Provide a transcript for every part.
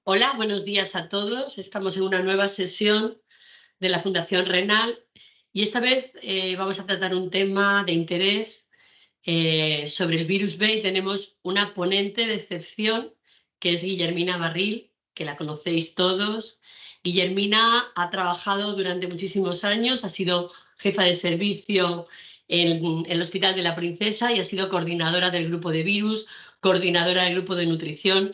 Hola, buenos días a todos. Estamos en una nueva sesión de la Fundación Renal y esta vez vamos a tratar un tema de interés sobre el virus B y tenemos una ponente de excepción que es Guillermina Barril, que la conocéis todos. Guillermina ha trabajado durante muchísimos años, ha sido jefa de servicio en el Hospital de la Princesa y ha sido coordinadora del grupo de virus, coordinadora del grupo de nutrición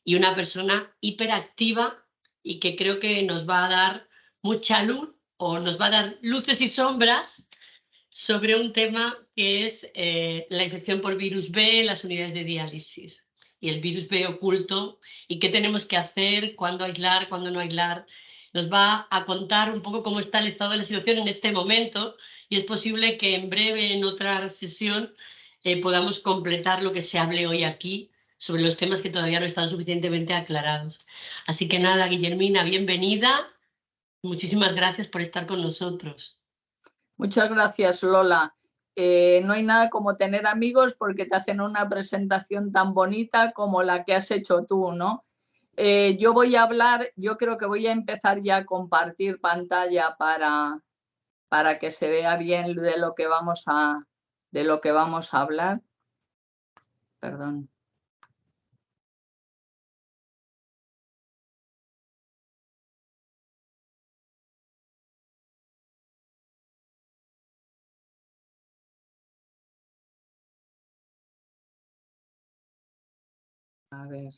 y una persona hiperactiva y que creo que nos va a dar mucha luz o nos va a dar luces y sombras sobre un tema que es la infección por virus B, las unidades de diálisis y el virus B oculto y qué tenemos que hacer, cuándo aislar, cuándo no aislar. Nos va a contar un poco cómo está el estado de la situación en este momento y es posible que en breve, en otra sesión, podamos completar lo que se hable hoy aquí sobre los temas que todavía no están suficientemente aclarados. Así que nada, Guillermina, bienvenida. Muchísimas gracias por estar con nosotros. Muchas gracias, Lola. No hay nada como tener amigos porque te hacen una presentación tan bonita como la que has hecho tú, ¿no? Yo voy a hablar, yo creo que voy a empezar ya a compartir pantalla para que se vea bien de lo que vamos a hablar. Perdón. A ver.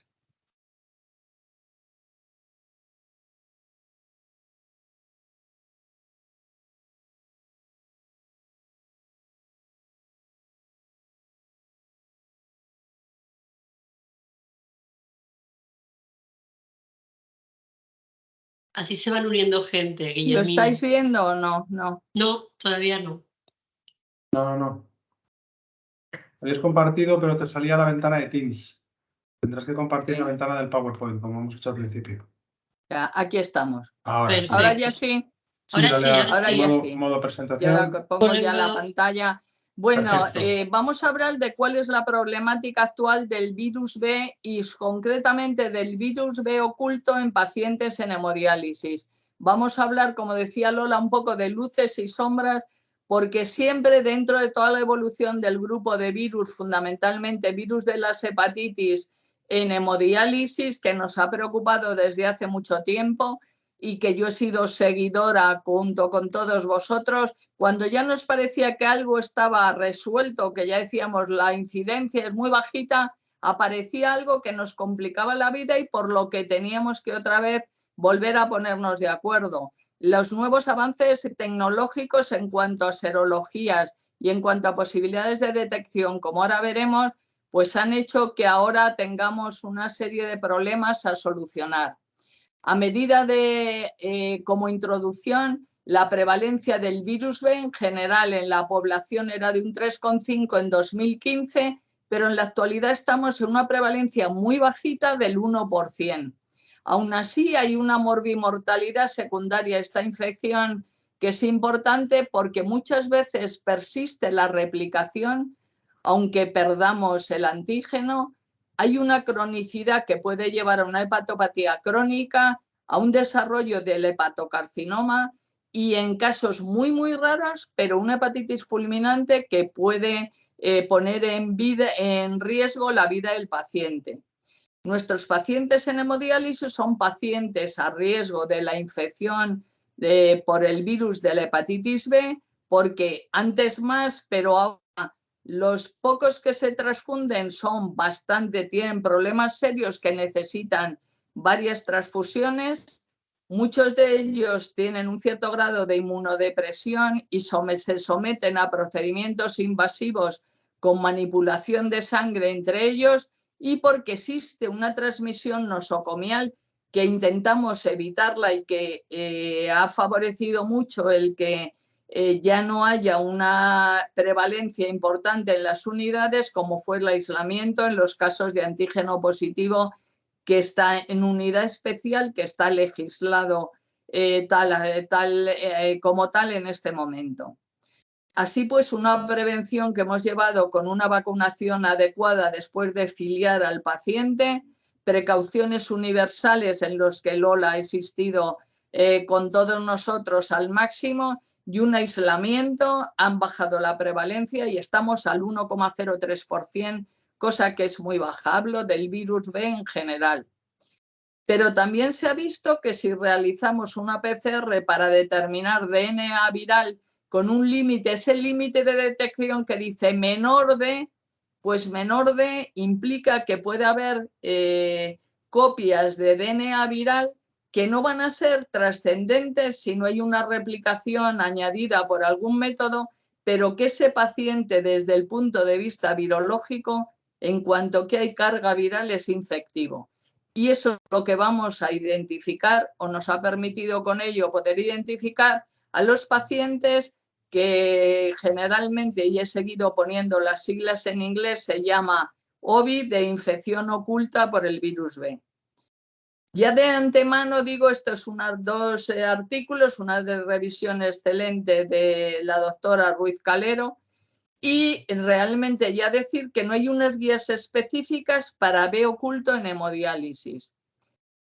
Así se van uniendo gente, Guillermina. ¿Lo estáis viendo o no? No. No, todavía no. No. Habías compartido, pero te salía la ventana de Teams. Tendrás que compartir la ventana del PowerPoint, como hemos hecho al principio. Ya, aquí estamos. Ahora sí. Ahora ya sí. Ahora ya modo, sí. modo Y presentación. ahora que pongo ya la pantalla. Bueno, vamos a hablar de cuál es la problemática actual del virus B y concretamente del virus B oculto en pacientes en hemodiálisis. Vamos a hablar, como decía Lola, un poco de luces y sombras, porque siempre dentro de toda la evolución del grupo de virus, fundamentalmente virus de las hepatitis en hemodiálisis, que nos ha preocupado desde hace mucho tiempo, y que yo he sido seguidora junto con todos vosotros, cuando ya nos parecía que algo estaba resuelto, que ya decíamos la incidencia es muy bajita, aparecía algo que nos complicaba la vida y por lo que teníamos que otra vez volver a ponernos de acuerdo. Los nuevos avances tecnológicos en cuanto a serologías y en cuanto a posibilidades de detección, como ahora veremos, pues han hecho que ahora tengamos una serie de problemas a solucionar. A medida de, como introducción, la prevalencia del virus B en general en la población era de un 3,5 en 2015, pero en la actualidad estamos en una prevalencia muy bajita del 1%. Aún así, hay una morbimortalidad secundaria a esta infección que es importante porque muchas veces persiste la replicación, aunque perdamos el antígeno. Hay una cronicidad que puede llevar a una hepatopatía crónica, a un desarrollo del hepatocarcinoma y en casos muy, muy raros, pero una hepatitis fulminante que puede poner en riesgo la vida del paciente. Nuestros pacientes en hemodiálisis son pacientes a riesgo de la infección por el virus de la hepatitis B, porque antes más, pero ahora los pocos que se transfunden tienen problemas serios que necesitan varias transfusiones. Muchos de ellos tienen un cierto grado de inmunodepresión y se someten a procedimientos invasivos con manipulación de sangre entre ellos, y porque existe una transmisión nosocomial que intentamos evitarla y que ha favorecido mucho el que ya no haya una prevalencia importante en las unidades, como fue el aislamiento en los casos de antígeno positivo, que está en unidad especial, que está legislado como tal en este momento. Así pues, una prevención que hemos llevado con una vacunación adecuada después de filiar al paciente precauciones universales en los que Lola ha existido con todos nosotros al máximo y un aislamiento, han bajado la prevalencia y estamos al 1,03%, cosa que es muy baja. Hablo del virus B en general. Pero también se ha visto que si realizamos una PCR para determinar DNA viral con un límite, ese límite de detección que dice menor de, pues menor de implica que puede haber copias de DNA viral que no van a ser trascendentes si no hay una replicación añadida por algún método, pero que ese paciente desde el punto de vista virológico, en cuanto que hay carga viral, es infectivo. Y eso es lo que vamos a identificar, o nos ha permitido con ello poder identificar a los pacientes que generalmente, y he seguido poniendo las siglas en inglés, se llama OVI, de infección oculta por el virus B. Ya de antemano digo, estos son dos artículos, una de revisión excelente de la doctora Ruiz Calero, y realmente ya decir que no hay unas guías específicas para B oculto en hemodiálisis.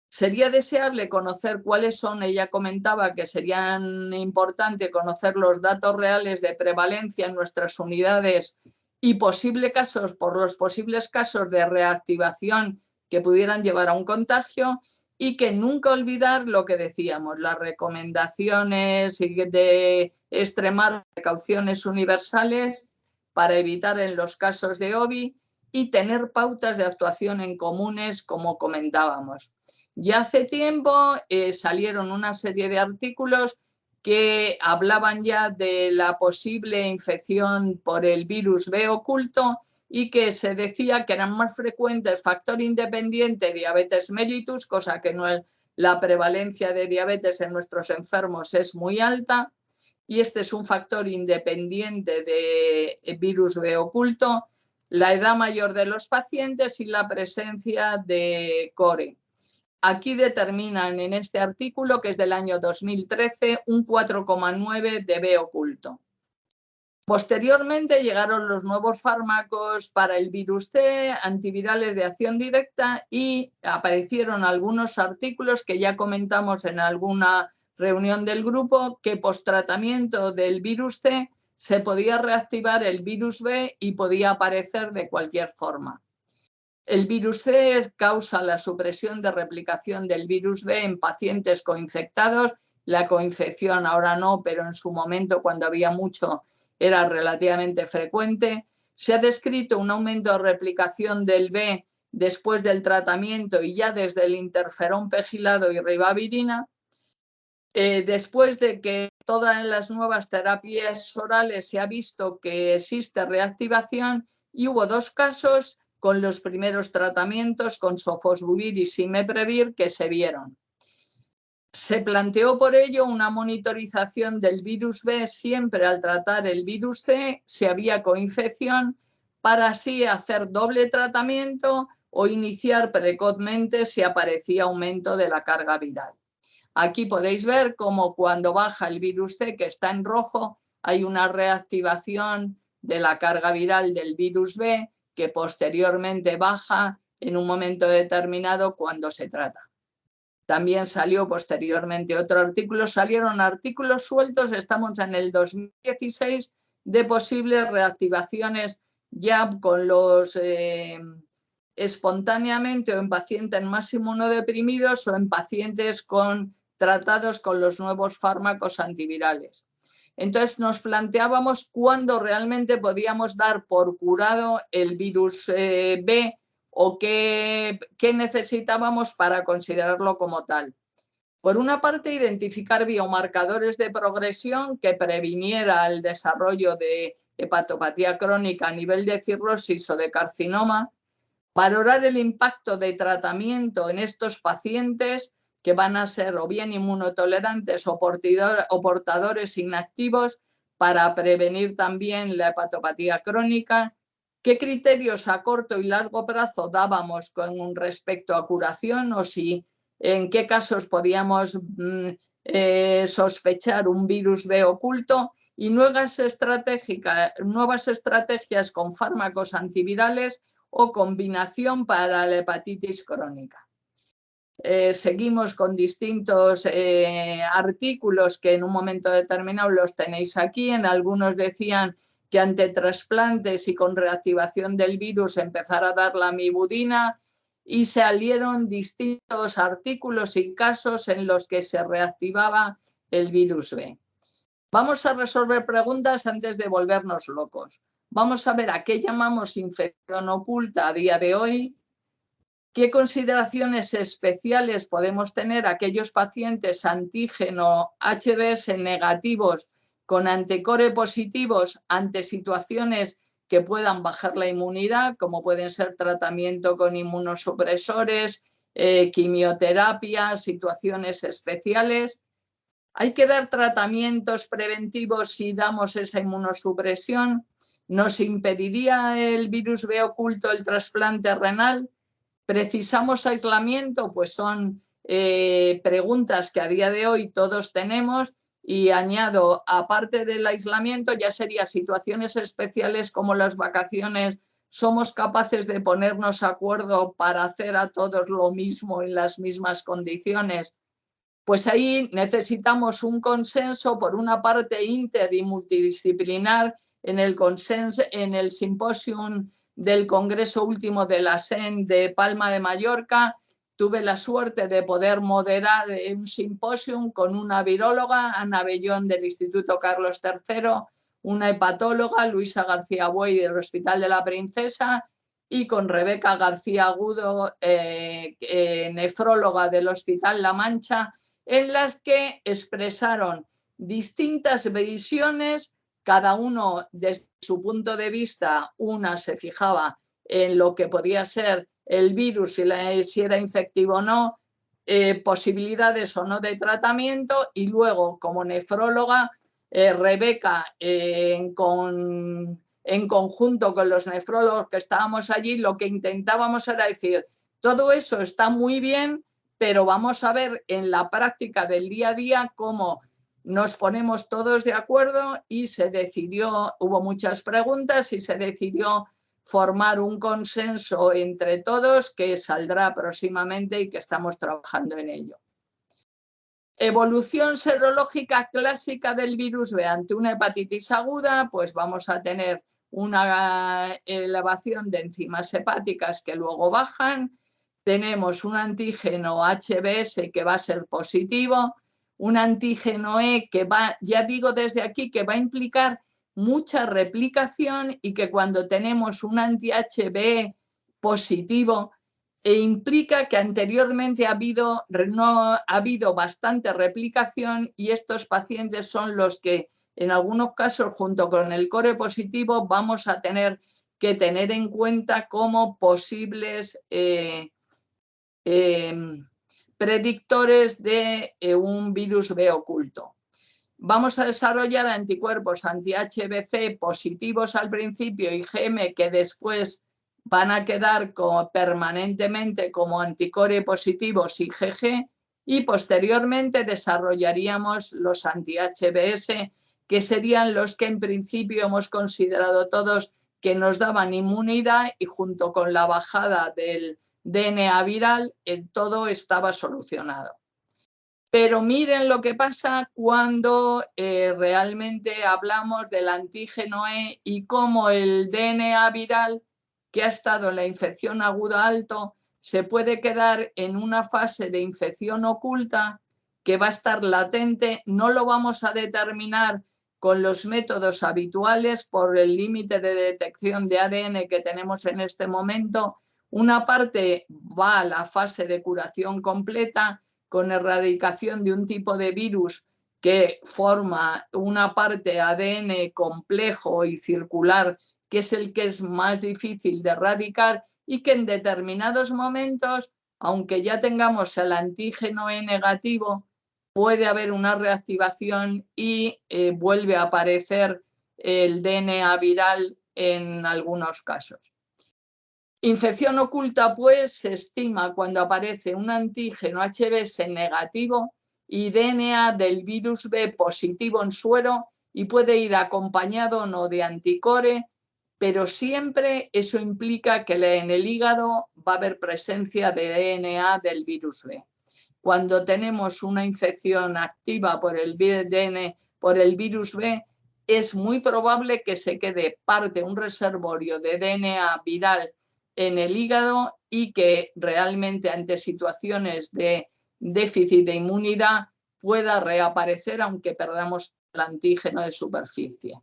Sería deseable conocer cuáles son, ella comentaba que serían importante conocer los datos reales de prevalencia en nuestras unidades y posibles casos, por los posibles casos de reactivación que pudieran llevar a un contagio, y que nunca olvidar lo que decíamos, las recomendaciones de extremar precauciones universales para evitar en los casos de OVI y tener pautas de actuación en comunes, como comentábamos. Ya hace tiempo salieron una serie de artículos que hablaban ya de la posible infección por el virus B oculto y que se decía que eran más frecuentes factor independiente diabetes mellitus, cosa que no es, la prevalencia de diabetes en nuestros enfermos es muy alta, y este es un factor independiente de virus B oculto, la edad mayor de los pacientes y la presencia de core. Aquí determinan en este artículo, que es del año 2013, un 4,9 de B oculto. Posteriormente llegaron los nuevos fármacos para el virus C, antivirales de acción directa, y aparecieron algunos artículos que ya comentamos en alguna reunión del grupo, que post-tratamiento del virus C se podía reactivar el virus B y podía aparecer de cualquier forma. El virus C causa la supresión de replicación del virus B en pacientes coinfectados. La coinfección ahora no, pero en su momento, cuando había mucho, era relativamente frecuente. Se ha descrito un aumento de replicación del B después del tratamiento y ya desde el interferón pegilado y ribavirina. Después de que todas las nuevas terapias orales se ha visto que existe reactivación, y hubo dos casos con los primeros tratamientos con sofosbuvir y simeprevir que se vieron. Se planteó por ello una monitorización del virus B siempre al tratar el virus C, si había coinfección, para así hacer doble tratamiento o iniciar precozmente si aparecía aumento de la carga viral. Aquí podéis ver cómo cuando baja el virus C, que está en rojo, hay una reactivación de la carga viral del virus B que posteriormente baja en un momento determinado cuando se trata. También salió posteriormente otro artículo, salieron artículos sueltos, estamos en el 2016, de posibles reactivaciones ya con los espontáneamente o en pacientes más inmunodeprimidos o en pacientes tratados con los nuevos fármacos antivirales. Entonces nos planteábamos cuándo realmente podíamos dar por curado el virus B o qué necesitábamos para considerarlo como tal. Por una parte, identificar biomarcadores de progresión que previniera el desarrollo de hepatopatía crónica a nivel de cirrosis o de carcinoma, valorar el impacto de tratamiento en estos pacientes que van a ser o bien inmunotolerantes o portadores inactivos para prevenir también la hepatopatía crónica. ¿Qué criterios a corto y largo plazo dábamos con respecto a curación o en qué casos podíamos sospechar un virus B oculto? Y nuevas estrategias con fármacos antivirales o combinación para la hepatitis crónica. Seguimos con distintos artículos que en un momento determinado los tenéis aquí. En algunos decían que ante trasplantes y con reactivación del virus empezar a dar la mibudina, y salieron distintos artículos y casos en los que se reactivaba el virus B. Vamos a resolver preguntas antes de volvernos locos. Vamos a ver a qué llamamos infección oculta a día de hoy. ¿Qué consideraciones especiales podemos tener aquellos pacientes antígeno HBs negativos con anticore positivos ante situaciones que puedan bajar la inmunidad, como pueden ser tratamiento con inmunosupresores, quimioterapia, situaciones especiales? ¿Hay que dar tratamientos preventivos si damos esa inmunosupresión? ¿Nos impediría el virus B oculto el trasplante renal? ¿Precisamos aislamiento? Pues son preguntas que a día de hoy todos tenemos, y añado, aparte del aislamiento, ya sería situaciones especiales como las vacaciones. ¿Somos capaces de ponernos de acuerdo para hacer a todos lo mismo en las mismas condiciones? Pues ahí necesitamos un consenso, por una parte inter y multidisciplinar, en el simposium del Congreso último de la SEN de Palma de Mallorca. Tuve la suerte de poder moderar un simposium con una viróloga, Ana Bellón, del Instituto Carlos III, una hepatóloga, Luisa García Buey, del Hospital de la Princesa, y con Rebeca García Agudo, nefróloga del Hospital La Mancha, en las que expresaron distintas visiones, cada uno desde su punto de vista. Una se fijaba en lo que podía ser el virus, si era infectivo o no, posibilidades o no de tratamiento, y luego, como nefróloga, Rebeca, en conjunto con los nefrólogos que estábamos allí, lo que intentábamos era decir: todo eso está muy bien, pero vamos a ver en la práctica del día a día cómo nos ponemos todos de acuerdo. Y se decidió, hubo muchas preguntas y se decidió formar un consenso entre todos que saldrá próximamente y que estamos trabajando en ello. Evolución serológica clásica del virus B ante una hepatitis aguda, pues vamos a tener una elevación de enzimas hepáticas que luego bajan. Tenemos un antígeno HBs que va a ser positivo, un antígeno E que va, ya digo desde aquí, que va a implicar mucha replicación, y que cuando tenemos un anti-HB positivo implica que anteriormente ha habido bastante replicación, y estos pacientes son los que en algunos casos, junto con el core positivo, vamos a tener que tener en cuenta como posibles predictores de un virus B oculto. Vamos a desarrollar anticuerpos anti-HBC positivos al principio, IgM, que después van a quedar permanentemente como anticore positivos IgG, y posteriormente desarrollaríamos los anti-HBs, que serían los que en principio hemos considerado todos que nos daban inmunidad, y junto con la bajada del DNA viral, todo estaba solucionado. Pero miren lo que pasa cuando realmente hablamos del antígeno E, y cómo el DNA viral que ha estado en la infección aguda alto se puede quedar en una fase de infección oculta que va a estar latente. No lo vamos a determinar con los métodos habituales por el límite de detección de ADN que tenemos en este momento. Una parte va a la fase de curación completa, con erradicación de un tipo de virus que forma una parte ADN complejo y circular, que es el que es más difícil de erradicar, y que en determinados momentos, aunque ya tengamos el antígeno E negativo, puede haber una reactivación y vuelve a aparecer el DNA viral en algunos casos. Infección oculta, pues, se estima cuando aparece un antígeno HBs negativo y DNA del virus B positivo en suero, y puede ir acompañado o no de anticore, pero siempre eso implica que en el hígado va a haber presencia de DNA del virus B. Cuando tenemos una infección activa por el virus B, es muy probable que se quede un reservorio de DNA viral en el hígado y que realmente ante situaciones de déficit de inmunidad pueda reaparecer aunque perdamos el antígeno de superficie.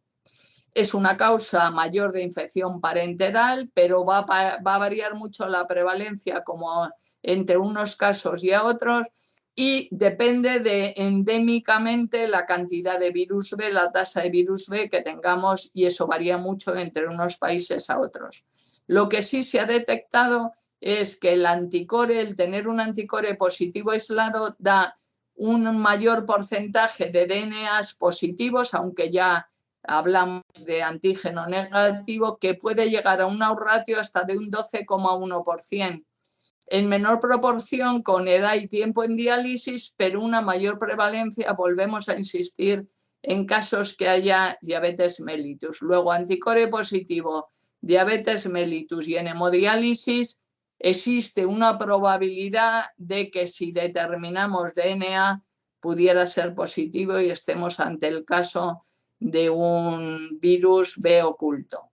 Es una causa mayor de infección parenteral, pero va a variar mucho la prevalencia como entre unos casos y a otros, y depende de endémicamente la cantidad de virus B, la tasa de virus B que tengamos, y eso varía mucho entre unos países a otros. Lo que sí se ha detectado es que el tener un anticore positivo aislado da un mayor porcentaje de DNAs positivos, aunque ya hablamos de antígeno negativo, que puede llegar a un ratio hasta de un 12,1%. En menor proporción con edad y tiempo en diálisis, pero una mayor prevalencia, volvemos a insistir, en casos que haya diabetes mellitus. Luego, anticore positivo, diabetes mellitus y en hemodiálisis, existe una probabilidad de que si determinamos DNA pudiera ser positivo y estemos ante el caso de un virus B oculto.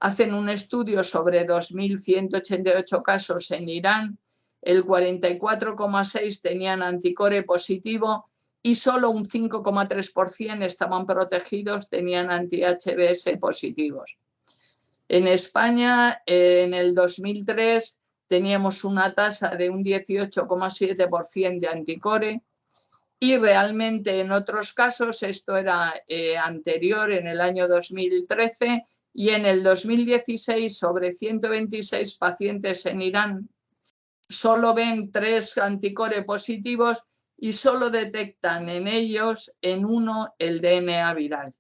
Hacen un estudio sobre 2.188 casos en Irán, el 44,6% tenían anticore positivo y solo un 5,3% estaban protegidos, tenían anti-HBs positivos. En España, en el 2003, teníamos una tasa de un 18,7% de anticore y realmente en otros casos, esto era anterior, en el año 2013, y en el 2016, sobre 126 pacientes en Irán, solo ven 3 anticore positivos y solo detectan en ellos, en uno, el DNA viral.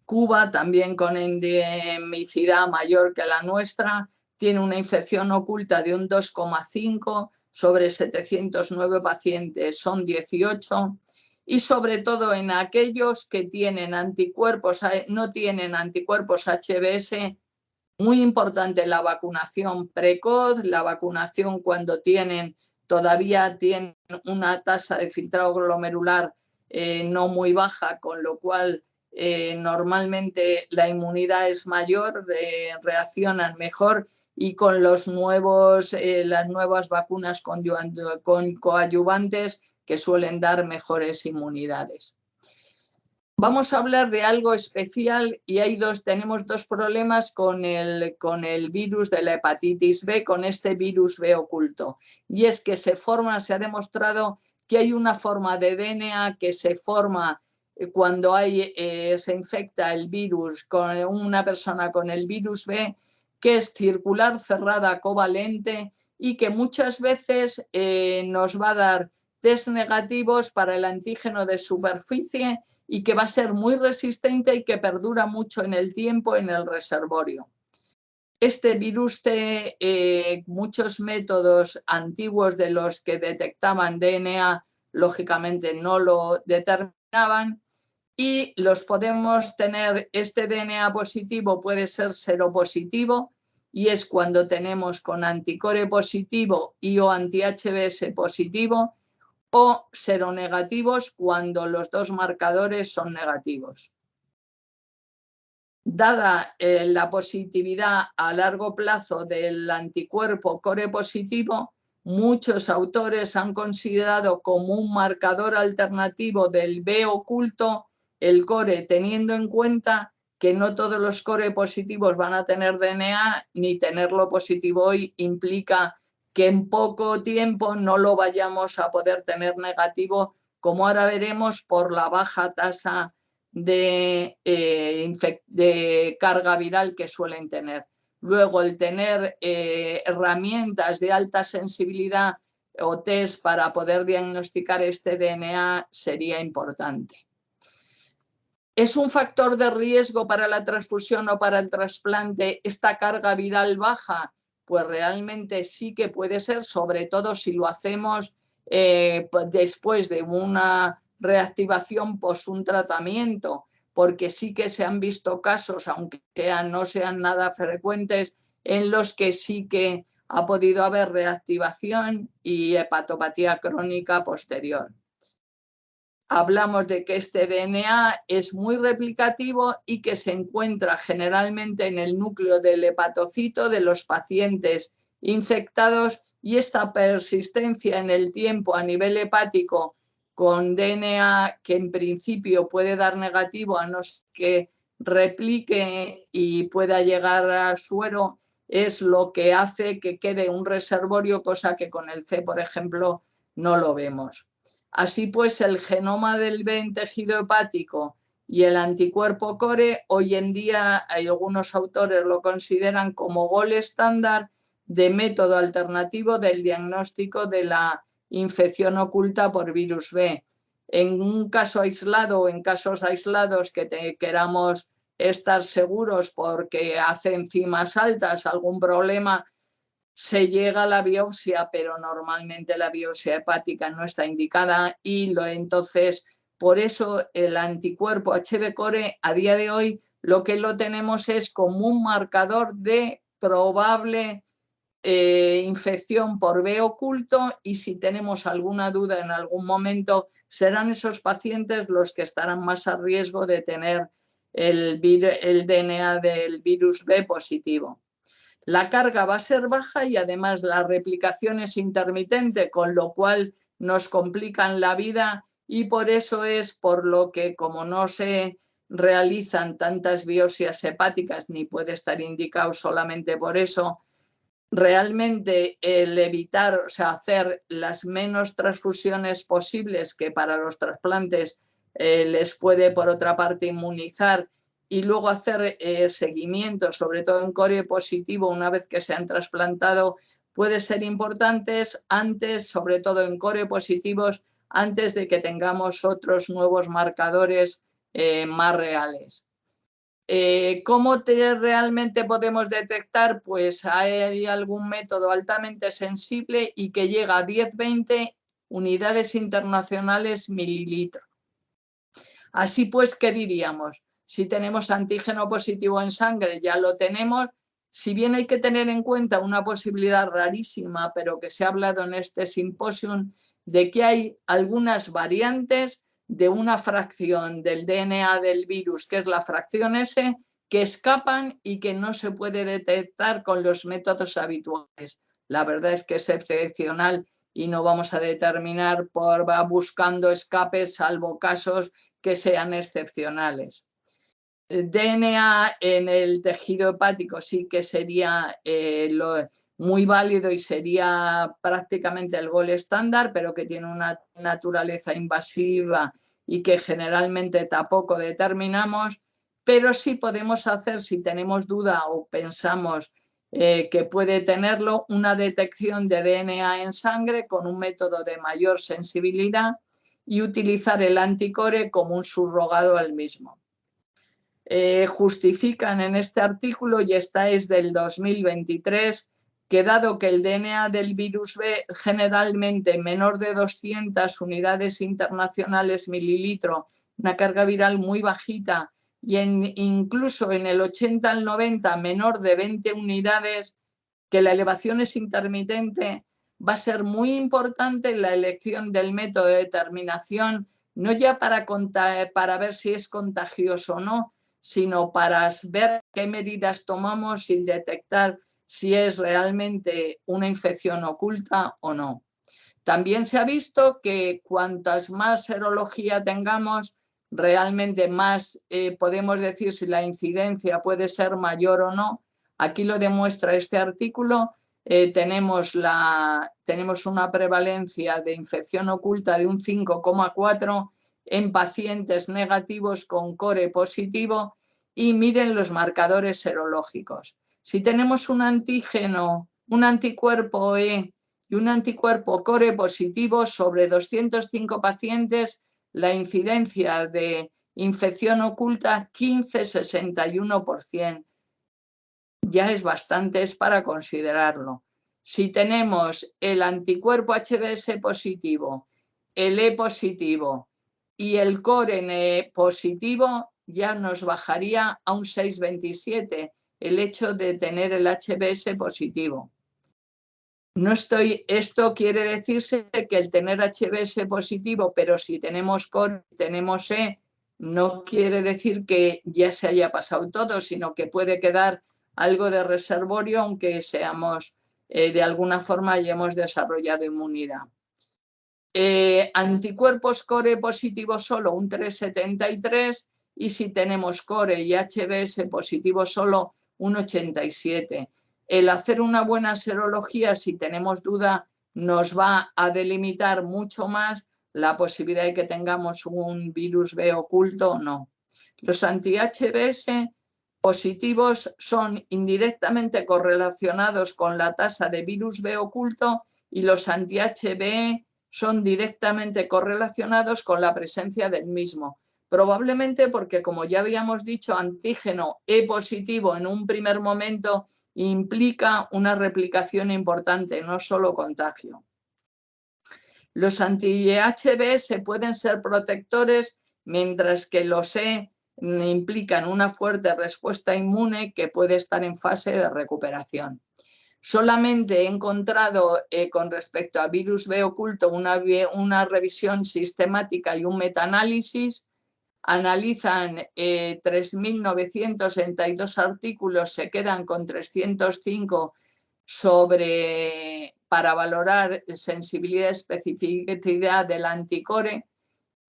Cuba, también con endemicidad mayor que la nuestra, tiene una infección oculta de un 2,5 sobre 709 pacientes, son 18. Y sobre todo en aquellos que tienen anticuerpos, no tienen anticuerpos HBs, muy importante la vacunación precoz, la vacunación cuando todavía tienen una tasa de filtrado glomerular no muy baja, con lo cual normalmente la inmunidad es mayor, reaccionan mejor, y con las nuevas vacunas con coadyuvantes que suelen dar mejores inmunidades. Vamos a hablar de algo especial y tenemos dos problemas con el virus de la hepatitis B, con este virus B oculto. Y es que se ha demostrado que hay una forma de DNA que se forma cuando se infecta el virus con una persona con el virus B, que es circular cerrada covalente y que muchas veces nos va a dar test negativos para el antígeno de superficie y que va a ser muy resistente y que perdura mucho en el tiempo en el reservorio. Este virus muchos métodos antiguos de los que detectaban DNA, lógicamente no lo determinaban, y los podemos tener. Este DNA positivo puede ser seropositivo, y es cuando tenemos con anticore positivo y o anti-HBs positivo, o seronegativos cuando los dos marcadores son negativos. Dada la positividad a largo plazo del anticuerpo core positivo, muchos autores han considerado como un marcador alternativo del B oculto el core, teniendo en cuenta que no todos los core positivos van a tener DNA, ni tenerlo positivo hoy implica que en poco tiempo no lo vayamos a poder tener negativo, como ahora veremos por la baja tasa de carga viral que suelen tener. Luego, el tener herramientas de alta sensibilidad o test para poder diagnosticar este DNA sería importante. ¿Es un factor de riesgo para la transfusión o para el trasplante esta carga viral baja? Pues realmente sí que puede ser, sobre todo si lo hacemos después de una reactivación post un tratamiento, porque sí que se han visto casos, aunque no sean nada frecuentes, en los que sí que ha podido haber reactivación y hepatopatía crónica posterior. Hablamos de que este DNA es muy replicativo y que se encuentra generalmente en el núcleo del hepatocito de los pacientes infectados, y esta persistencia en el tiempo a nivel hepático con DNA que en principio puede dar negativo a no ser que replique y pueda llegar a suero, es lo que hace que quede un reservorio, cosa que con el C, por ejemplo, no lo vemos. Así pues, el genoma del B en tejido hepático y el anticuerpo core, hoy en día algunos autores lo consideran como gol estándar de método alternativo del diagnóstico de la infección oculta por virus B. En un caso aislado o en casos aislados que queramos estar seguros porque hace enzimas altas, algún problema, se llega a la biopsia, pero normalmente la biopsia hepática no está indicada y entonces por eso el anticuerpo HB core a día de hoy lo que lo tenemos es como un marcador de probable infección por B oculto, y si tenemos alguna duda en algún momento serán esos pacientes los que estarán más a riesgo de tener el DNA del virus B positivo. La carga va a ser baja y además la replicación es intermitente, con lo cual nos complican la vida, y por eso es por lo que, como no se realizan tantas biopsias hepáticas, ni puede estar indicado solamente por eso, realmente el evitar, o sea, hacer las menos transfusiones posibles, que para los trasplantes les puede, por otra parte, inmunizar, y luego hacer seguimiento, sobre todo en core positivo, una vez que se han trasplantado, puede ser importante antes, sobre todo en core positivos, antes de que tengamos otros nuevos marcadores más reales. ¿Cómo realmente podemos detectar? Pues hay algún método altamente sensible y que llega a 10-20 unidades internacionales mililitro. Así pues, ¿qué diríamos? Si tenemos antígeno positivo en sangre, ya lo tenemos. Si bien hay que tener en cuenta una posibilidad rarísima, pero que se ha hablado en este simposium, de que hay algunas variantes de una fracción del DNA del virus, que es la fracción S, que escapan y que no se puede detectar con los métodos habituales. La verdad es que es excepcional y no vamos a determinar buscando escapes, salvo casos que sean excepcionales. DNA en el tejido hepático sí que sería muy válido y sería prácticamente el gol estándar, pero que tiene una naturaleza invasiva y que generalmente tampoco determinamos, pero sí podemos hacer, si tenemos duda o pensamos que puede tenerlo, una detección de DNA en sangre con un método de mayor sensibilidad y utilizar el anticore como un subrogado al mismo. Justifican en este artículo, y esta es del 2023, que dado que el DNA del virus B generalmente menor de 200 unidades internacionales mililitro, una carga viral muy bajita, y incluso en el 80 al 90 menor de 20 unidades, que la elevación es intermitente, va a ser muy importante la elección del método de determinación, no ya para ver si es contagioso o no, sino para ver qué medidas tomamos y detectar si es realmente una infección oculta o no. También se ha visto que cuantas más serología tengamos, realmente más podemos decir si la incidencia puede ser mayor o no. Aquí lo demuestra este artículo. Tenemos una prevalencia de infección oculta de un 5,4 en pacientes negativos con core positivo, y miren los marcadores serológicos. Si tenemos un antígeno, un anticuerpo E y un anticuerpo core positivo sobre 205 pacientes, la incidencia de infección oculta 15,61%. Ya es bastante, es para considerarlo. Si tenemos el anticuerpo HBs positivo, el E positivo y el core positivo, ya nos bajaría a un 6,27 el hecho de tener el HBs positivo. Esto quiere decirse que el tener HBs positivo, pero si tenemos core, tenemos E, no quiere decir que ya se haya pasado todo, sino que puede quedar algo de reservorio, aunque seamos de alguna forma hayamos desarrollado inmunidad. Anticuerpos core positivo solo un 3,73 y si tenemos core y HBs positivo solo un 87. El hacer una buena serología, si tenemos duda, nos va a delimitar mucho más la posibilidad de que tengamos un virus B oculto o no. Los anti-HBs positivos son indirectamente correlacionados con la tasa de virus B oculto y los anti-HBe son directamente correlacionados con la presencia del mismo. Probablemente porque, como ya habíamos dicho, antígeno E positivo en un primer momento implica una replicación importante, no solo contagio. Los anti-HB pueden ser protectores, mientras que los E implican una fuerte respuesta inmune que puede estar en fase de recuperación. Solamente he encontrado con respecto a virus B oculto una revisión sistemática y un metaanálisis. Analizan 3.962 artículos, se quedan con 305 para valorar sensibilidad y especificidad del anticore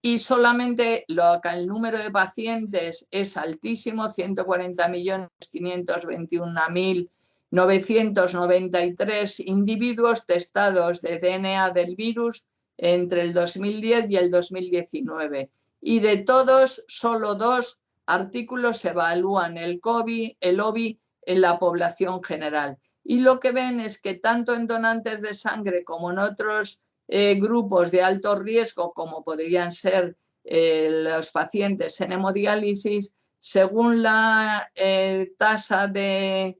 y solamente el número de pacientes es altísimo, 140.521.993 individuos testados de DNA del virus entre el 2010 y el 2019. Y de todos, solo 2 artículos evalúan el OVI en la población general. Y lo que ven es que tanto en donantes de sangre como en otros grupos de alto riesgo, como podrían ser los pacientes en hemodiálisis, según la tasa de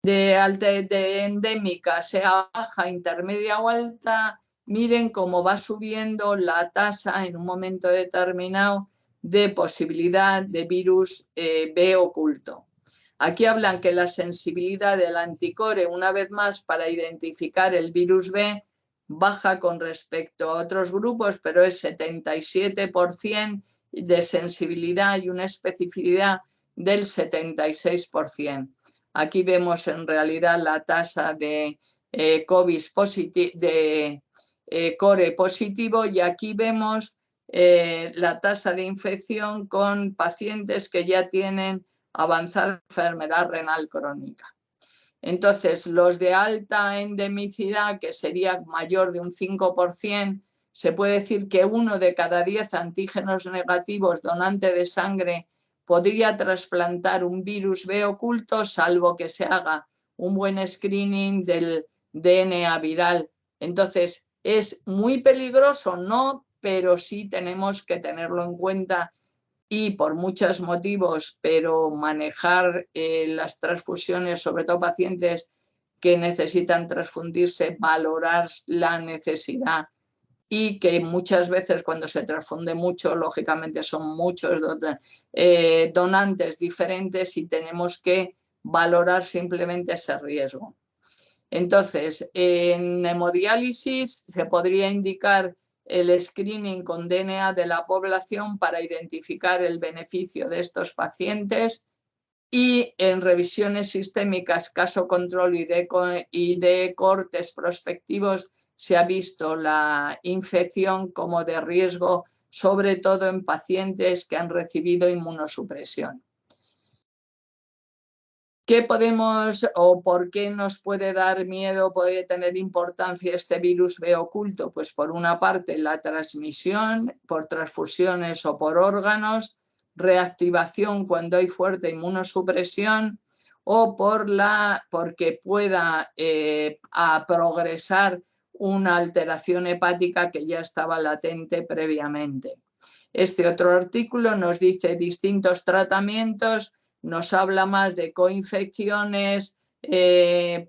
endémica, sea baja, intermedia o alta, miren cómo va subiendo la tasa en un momento determinado de posibilidad de virus B oculto. Aquí hablan que la sensibilidad del anticore, una vez más, para identificar el virus B, baja con respecto a otros grupos, pero es 77% de sensibilidad y una especificidad del 76%. Aquí vemos en realidad la tasa de core positivo y aquí vemos la tasa de infección con pacientes que ya tienen avanzada enfermedad renal crónica. Entonces, los de alta endemicidad, que sería mayor de un 5%, se puede decir que 1 de cada 10 antígenos negativos donante de sangre podría trasplantar un virus B oculto, salvo que se haga un buen screening del DNA viral. Entonces, es muy peligroso, no, pero sí tenemos que tenerlo en cuenta y por muchos motivos, pero manejar las transfusiones, sobre todo pacientes que necesitan transfundirse, valorar la necesidad y que muchas veces cuando se transfunde mucho, lógicamente son muchos donantes diferentes y tenemos que valorar simplemente ese riesgo. Entonces, en hemodiálisis se podría indicar el screening con DNA de la población para identificar el beneficio de estos pacientes y en revisiones sistémicas, caso control y de cortes prospectivos se ha visto la infección como de riesgo, sobre todo en pacientes que han recibido inmunosupresión. ¿Qué podemos o por qué nos puede dar miedo, puede tener importancia este virus B oculto? Pues por una parte la transmisión por transfusiones o por órganos, reactivación cuando hay fuerte inmunosupresión o porque pueda progresar una alteración hepática que ya estaba latente previamente. Este otro artículo nos dice distintos tratamientos. Nos habla más de coinfecciones,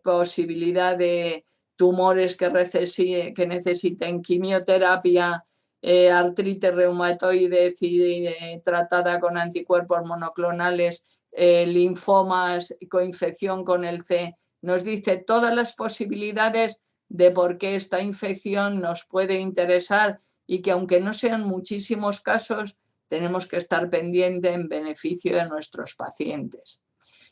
posibilidad de tumores que necesiten quimioterapia, artritis reumatoide tratada con anticuerpos monoclonales, linfomas, coinfección con el C. Nos dice todas las posibilidades de por qué esta infección nos puede interesar y que aunque no sean muchísimos casos, tenemos que estar pendientes en beneficio de nuestros pacientes.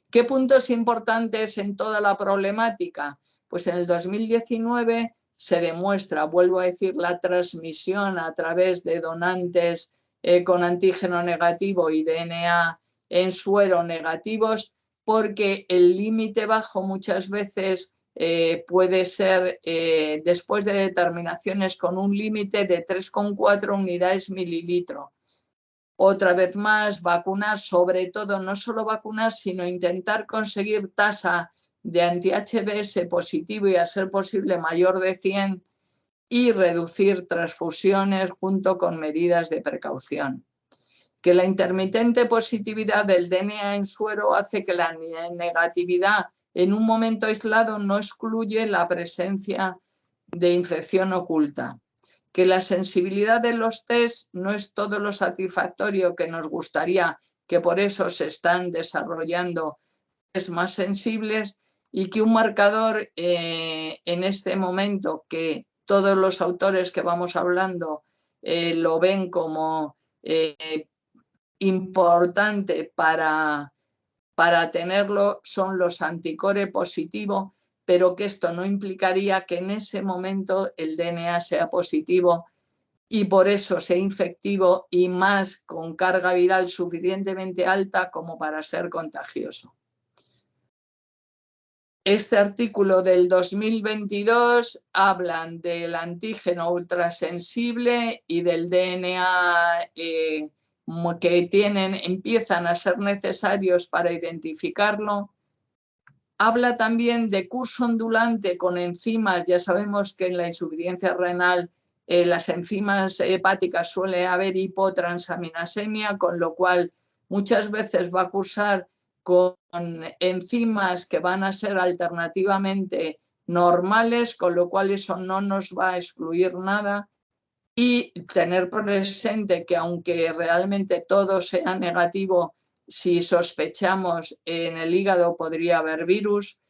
¿Qué puntos importantes en toda la problemática? Pues en el 2019 se demuestra, vuelvo a decir, la transmisión a través de donantes con antígeno negativo y DNA en suero negativos, porque el límite bajo muchas veces puede ser después de determinaciones con un límite de 3,4 unidades mililitro. Otra vez más, vacunar, sobre todo, no solo vacunar, sino intentar conseguir tasa de anti-HBs positivo y a ser posible mayor de 100 y reducir transfusiones junto con medidas de precaución. Que la intermitente positividad del DNA en suero hace que la negatividad en un momento aislado no excluye la presencia de infección oculta. Que la sensibilidad de los test no es todo lo satisfactorio que nos gustaría, que por eso se están desarrollando test más sensibles y que un marcador en este momento que todos los autores que vamos hablando lo ven como importante para tenerlo son los anticore positivos, pero que esto no implicaría que en ese momento el DNA sea positivo y por eso sea infectivo y más con carga viral suficientemente alta como para ser contagioso. Este artículo del 2022 hablan del antígeno ultrasensible y del DNA que empiezan a ser necesarios para identificarlo. Habla también de curso ondulante con enzimas. Ya sabemos que en la insuficiencia renal las enzimas hepáticas suele haber hipotransaminasemia, con lo cual muchas veces va a cursar con enzimas que van a ser alternativamente normales, con lo cual eso no nos va a excluir nada. Y tener presente que aunque realmente todo sea negativo, si sospechamos en el hígado podría haber virus,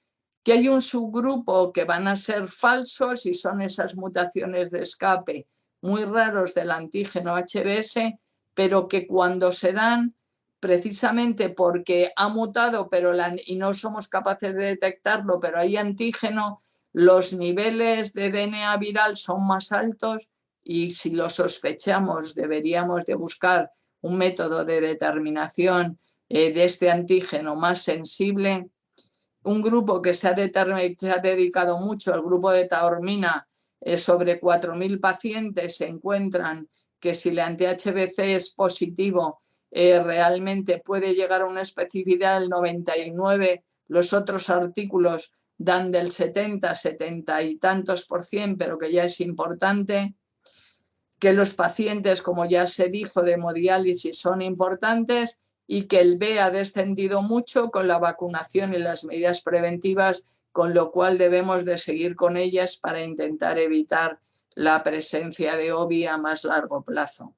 que hay un subgrupo que van a ser falsos y son esas mutaciones de escape muy raros del antígeno HBs, pero que cuando se dan, precisamente porque ha mutado y no somos capaces de detectarlo, pero hay antígeno, los niveles de DNA viral son más altos y si lo sospechamos deberíamos de buscar un método de determinación de este antígeno más sensible. Un grupo que se ha dedicado mucho, el grupo de taormina, sobre 4.000 pacientes se encuentran que si el anti-HBC es positivo, realmente puede llegar a una especificidad del 99%, los otros artículos dan del 70 y tantos %, pero que ya es importante. Que los pacientes, como ya se dijo, de hemodiálisis son importantes y que el B ha descendido mucho con la vacunación y las medidas preventivas, con lo cual debemos de seguir con ellas para intentar evitar la presencia de OBI a más largo plazo.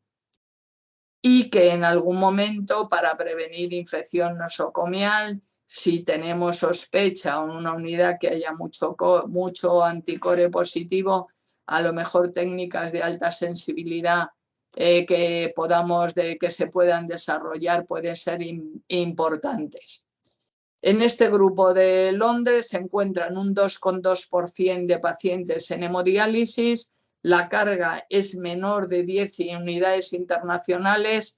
Y que en algún momento, para prevenir infección nosocomial, si tenemos sospecha o en una unidad que haya mucho anticore positivo, a lo mejor técnicas de alta sensibilidad que se puedan desarrollar pueden ser importantes. En este grupo de Londres se encuentran un 2,2% de pacientes en hemodiálisis, la carga es menor de 10 unidades internacionales,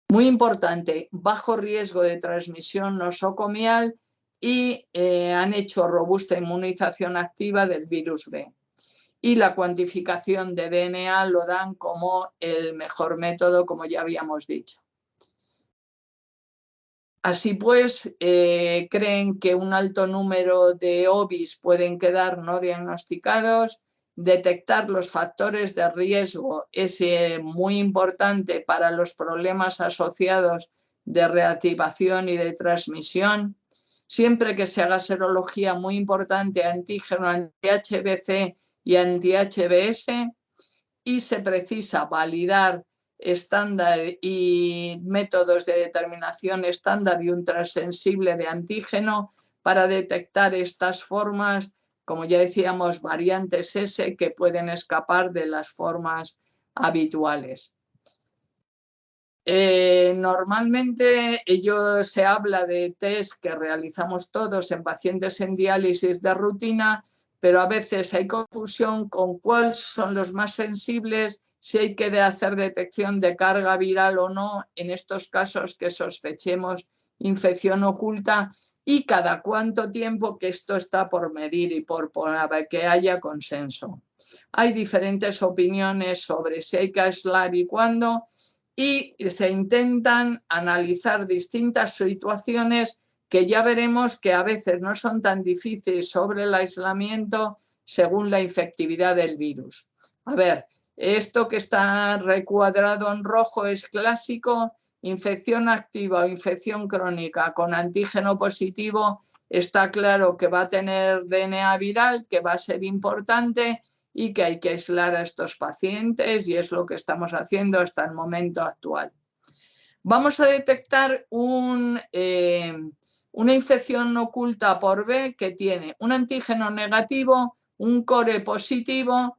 muy importante, bajo riesgo de transmisión nosocomial y han hecho robusta inmunización activa del virus B. Y la cuantificación de DNA lo dan como el mejor método, como ya habíamos dicho. Así pues, creen que un alto número de OBIs pueden quedar no diagnosticados. Detectar los factores de riesgo es muy importante para los problemas asociados de reactivación y de transmisión. Siempre que se haga serología, muy importante, antígeno, anti-HBC y anti-HBs, y se precisa validar estándar y métodos de determinación estándar y ultrasensible de antígeno para detectar estas formas, como ya decíamos, variantes S que pueden escapar de las formas habituales. Normalmente se habla de test que realizamos todos en pacientes en diálisis de rutina, pero a veces hay confusión con cuáles son los más sensibles, si hay que hacer detección de carga viral o no en estos casos que sospechemos infección oculta y cada cuánto tiempo, que esto está por medir y por que haya consenso. Hay diferentes opiniones sobre si hay que aislar y cuándo, y se intentan analizar distintas situaciones que ya veremos que a veces no son tan difíciles sobre el aislamiento según la infectividad del virus. A ver, esto que está recuadrado en rojo es clásico, infección activa o infección crónica con antígeno positivo, está claro que va a tener DNA viral, que va a ser importante y que hay que aislar a estos pacientes y es lo que estamos haciendo hasta el momento actual. Vamos a detectar una infección oculta por B que tiene un antígeno negativo, un core positivo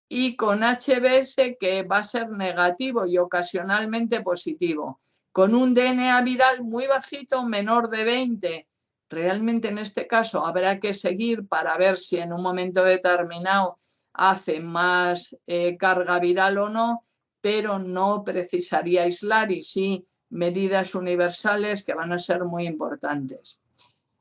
y con HBs que va a ser negativo y ocasionalmente positivo, con un DNA viral muy bajito, menor de 20. Realmente en este caso habrá que seguir para ver si en un momento determinado hace más carga viral o no, pero no precisaría aislar y sí medidas universales que van a ser muy importantes.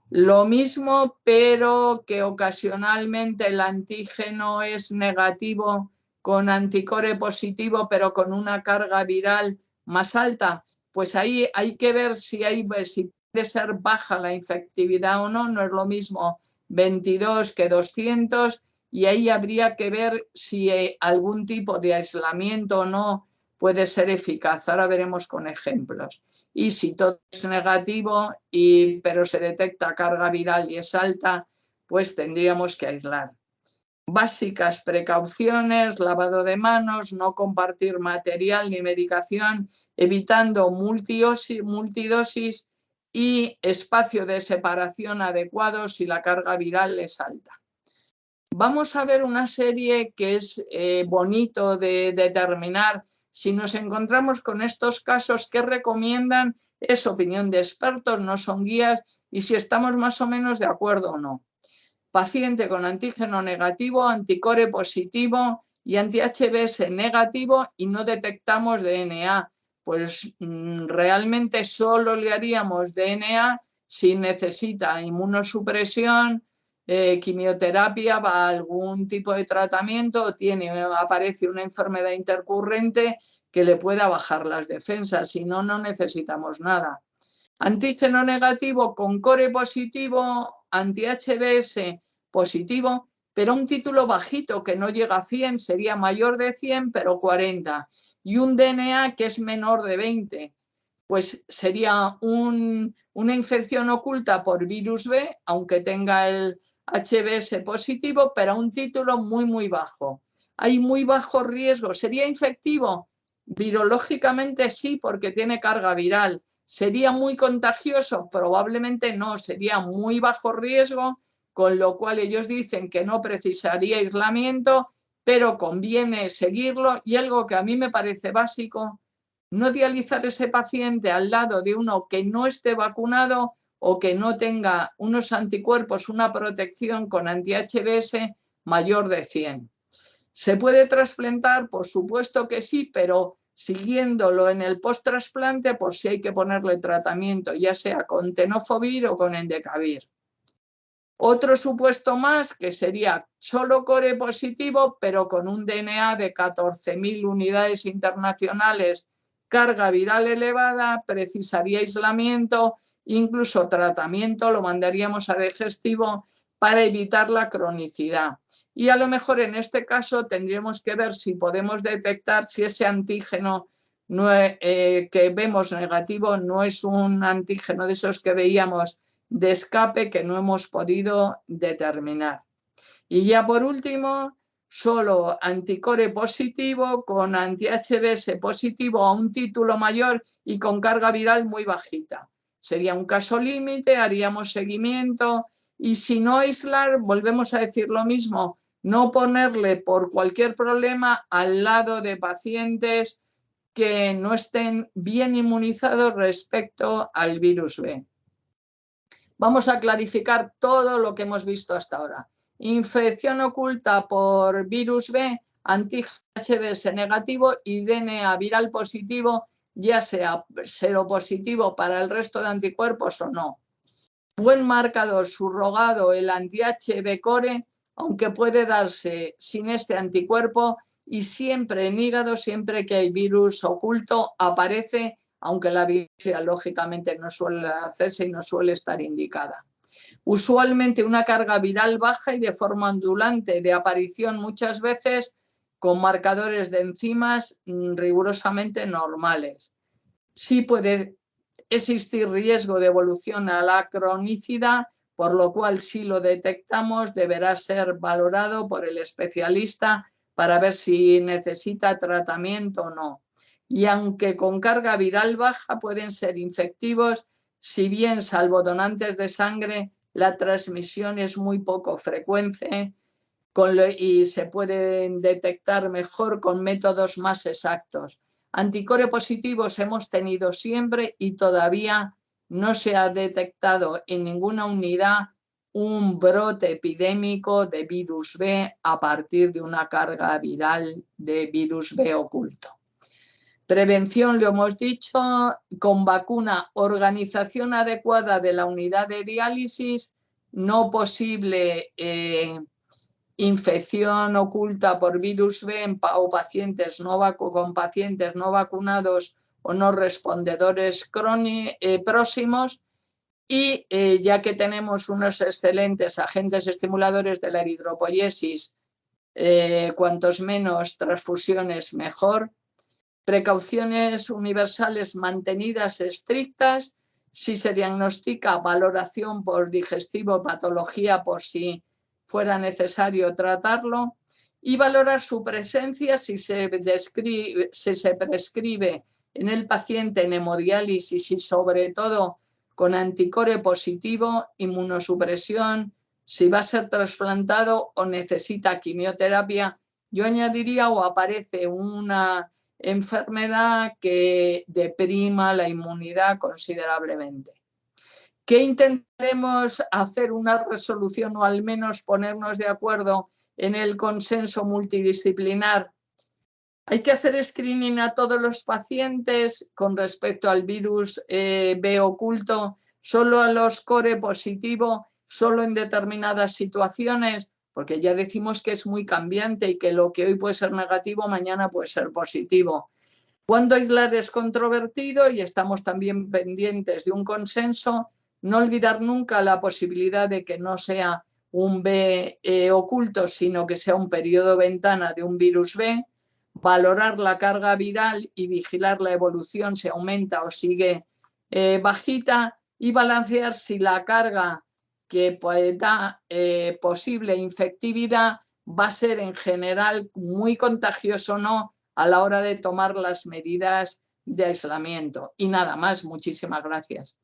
Lo mismo, pero que ocasionalmente el antígeno es negativo con anticore positivo, pero con una carga viral más alta. Pues ahí hay que ver si puede ser baja la infectividad o no. No es lo mismo 22 que 200 y ahí habría que ver si algún tipo de aislamiento o no puede ser eficaz. Ahora veremos con ejemplos. Y si todo es negativo, pero se detecta carga viral y es alta, pues tendríamos que aislar. Básicas precauciones, lavado de manos, no compartir material ni medicación, evitando multidosis y espacio de separación adecuado si la carga viral es alta. Vamos a ver una serie que es bonito de determinar. Si nos encontramos con estos casos que recomiendan, es opinión de expertos, no son guías, y si estamos más o menos de acuerdo o no. Paciente con antígeno negativo, anticore positivo y anti-HBs negativo y no detectamos DNA. Pues realmente solo le haríamos DNA si necesita inmunosupresión, quimioterapia, va a algún tipo de tratamiento, aparece una enfermedad intercurrente que le pueda bajar las defensas, si no, no necesitamos nada. Antígeno negativo con core positivo, anti-HBs positivo, pero un título bajito que no llega a 100, sería mayor de 100 pero 40, y un DNA que es menor de 20. Pues sería una infección oculta por virus B, aunque tenga el HBs positivo, pero a un título muy, muy bajo. Hay muy bajo riesgo. ¿Sería infectivo? Virológicamente sí, porque tiene carga viral. ¿Sería muy contagioso? Probablemente no. Sería muy bajo riesgo, con lo cual ellos dicen que no precisaría aislamiento, pero conviene seguirlo. Y algo que a mí me parece básico, no dializar ese paciente al lado de uno que no esté vacunado o que no tenga unos anticuerpos, una protección con anti-HBs mayor de 100. ¿Se puede trasplantar? Por supuesto que sí, pero siguiéndolo en el post-trasplante por si hay que ponerle tratamiento, ya sea con tenofovir o con endecavir. Otro supuesto más que sería solo core positivo, pero con un DNA de 14.000 unidades internacionales, carga viral elevada, precisaría aislamiento, incluso tratamiento, lo mandaríamos a digestivo para evitar la cronicidad. Y a lo mejor en este caso tendríamos que ver si podemos detectar si ese antígeno que vemos negativo no es un antígeno de esos que veíamos de escape que no hemos podido determinar. Y ya por último, solo anticore positivo con anti-HBs positivo a un título mayor y con carga viral muy bajita. Sería un caso límite, haríamos seguimiento y si no aislar, volvemos a decir lo mismo, no ponerle por cualquier problema al lado de pacientes que no estén bien inmunizados respecto al virus B. Vamos a clarificar todo lo que hemos visto hasta ahora. Infección oculta por virus B, anti-HBs negativo y DNA viral positivo, ya sea seropositivo para el resto de anticuerpos o no. Buen marcador subrogado el anti-HB core, aunque puede darse sin este anticuerpo, y siempre en hígado, siempre que hay virus oculto, aparece, aunque la biopsia lógicamente no suele hacerse y no suele estar indicada. Usualmente una carga viral baja y de forma ondulante, de aparición muchas veces con marcadores de enzimas rigurosamente normales. Sí puede existir riesgo de evolución a la cronicidad, por lo cual si lo detectamos deberá ser valorado por el especialista para ver si necesita tratamiento o no. Y aunque con carga viral baja pueden ser infectivos, si bien salvo donantes de sangre la transmisión es muy poco frecuente y se pueden detectar mejor con métodos más exactos. Anticore positivos hemos tenido siempre y todavía no se ha detectado en ninguna unidad un brote epidémico de virus B a partir de una carga viral de virus B oculto. Prevención, lo hemos dicho, con vacuna, organización adecuada de la unidad de diálisis, no posible infección oculta por virus B o pacientes con pacientes no vacunados o no respondedores próximos y ya que tenemos unos excelentes agentes estimuladores de la eritropoiesis, cuantos menos transfusiones mejor. Precauciones universales mantenidas estrictas. Si se diagnostica, valoración por digestivo, patología por si fuera necesario tratarlo y valorar su presencia si se prescribe en el paciente en hemodiálisis y sobre todo con anticore positivo, inmunosupresión, si va a ser trasplantado o necesita quimioterapia. Yo añadiría o aparece una enfermedad que deprima la inmunidad considerablemente. ¿Qué intentaremos hacer una resolución o al menos ponernos de acuerdo en el consenso multidisciplinar? Hay que hacer screening a todos los pacientes con respecto al virus B oculto, solo a los core positivo, solo en determinadas situaciones, porque ya decimos que es muy cambiante y que lo que hoy puede ser negativo, mañana puede ser positivo. Cuando aislar es controvertido y estamos también pendientes de un consenso, no olvidar nunca la posibilidad de que no sea un B oculto, sino que sea un periodo ventana de un virus B, valorar la carga viral y vigilar la evolución, si aumenta o sigue bajita, y balancear si la carga que da posible infectividad va a ser en general muy contagioso o no a la hora de tomar las medidas de aislamiento. Y nada más, muchísimas gracias.